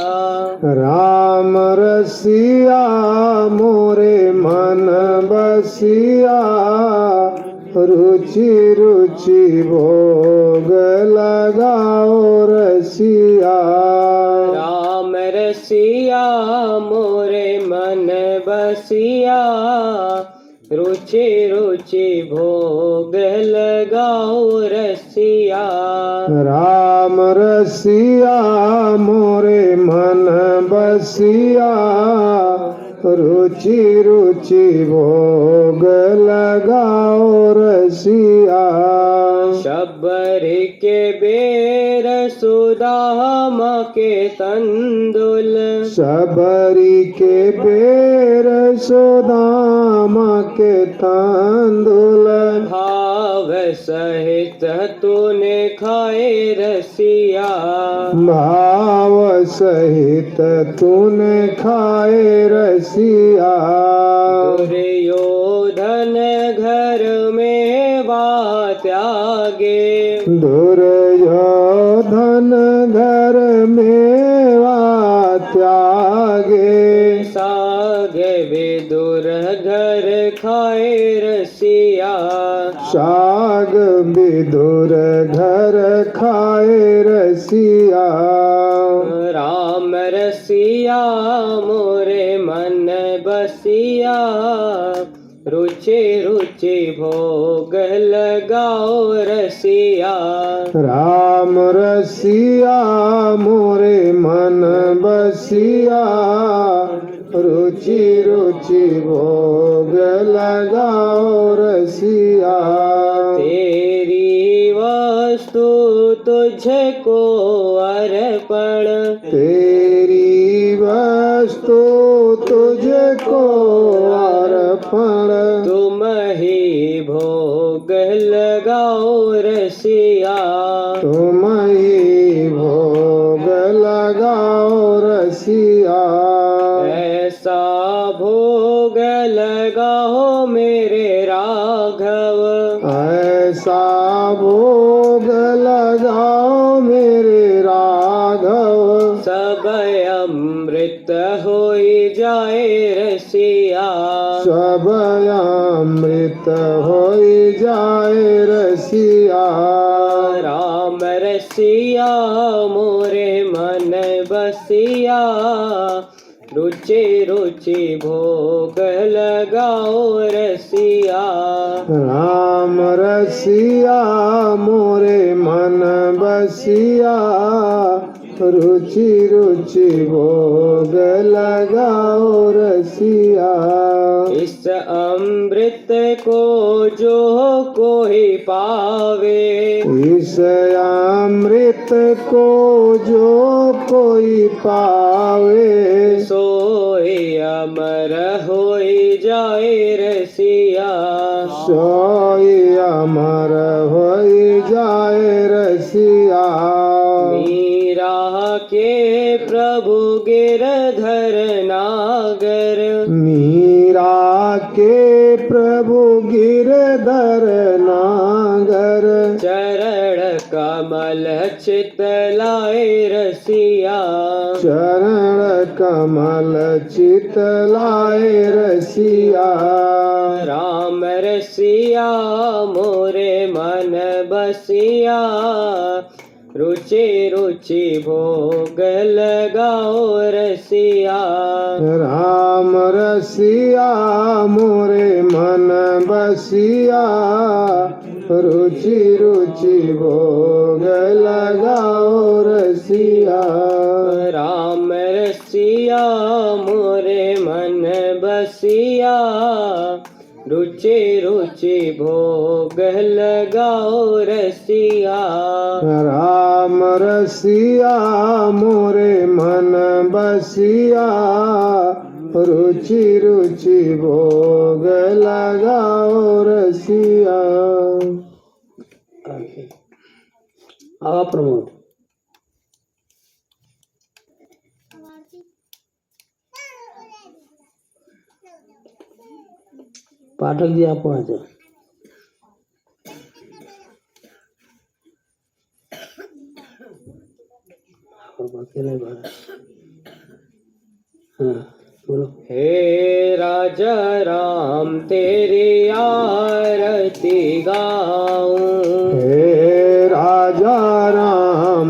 राम रसिया मोरे मन बसिया, रुचि रुचि भोग लगाओ रसिया। राम रसिया मोरे मन बसिया, रुचि रुचि भोग लगाओ रसिया। राम रसिया मोरे मन बसिया, रुचि रुचि भोग लगाओ रसिया। शबर के बेर सुदाम के तंदुल, सबरी के बेर सुदाम के तांदुल, भाव सहित तूने खाए रसिया। भाव सहित तूने खाए रसिया। दुर्योधन घर में त्यागे, दुर्योधन घर में त्यागे, साग विदुर घर खाए रसिया। साग विदुर घर खाए रसिया। राम रसिया मोरे मन बसिया, रुचि रुचि भोग लगाओ रसिया। राम रसिया मोरे मन बसिया, रुचि रुचि भोग लगाओ रसिया। तेरी वस्तु तुझको अर्पण, तेरी वस्तु तुझको अर्पण, तुम ही भोग लगाओ रसिया। तुम ही भोग लगाओ रसिया। ऐसा भोग लगाओ मेरे राघव, ऐसा भोग लगाओ मेरे राघव, सब अमृत होई जाए रसिया। सब अमृत होई जाए रसिया। राम रसिया मोरे मन बसिया, रुचि रुचि भोग लगाओ रसिया। राम रसिया मोरे मन बसिया, रुचि रुचि भोग लगाओ रसिया। इस अमृत को जो कोई पावे, इस अमृत को जो कोई पावे, सोई अमर होई जाए रसिया। सोई अमर होई जाए रसिया। मीरा के प्रभु गिरधर नागर, मीरा के प्रभु गिरधर नागर, चरण कमल चितलाए रसिया। चरण कमल चितलाए रसिया। राम रसिया मोरे मन बसिया, रुचि रुचि भोग लगाओ रसिया। राम रसिया मोरे मन बसिया, रुचि रुचि भोग लगाओ रसिया। राम रसिया मोरे मन बसिया, रुचि रुचि भोग लगाओ रसिया। राम रसिया मोरे मन बसिया, रुचि रुचि भोग लगाओ रसिया। अब प्रमोद पाठक जी आप आ जाओ। अकेले बात। हाँ बोलो। हे राजा राम तेरी आरती गाऊं, हे राजा राम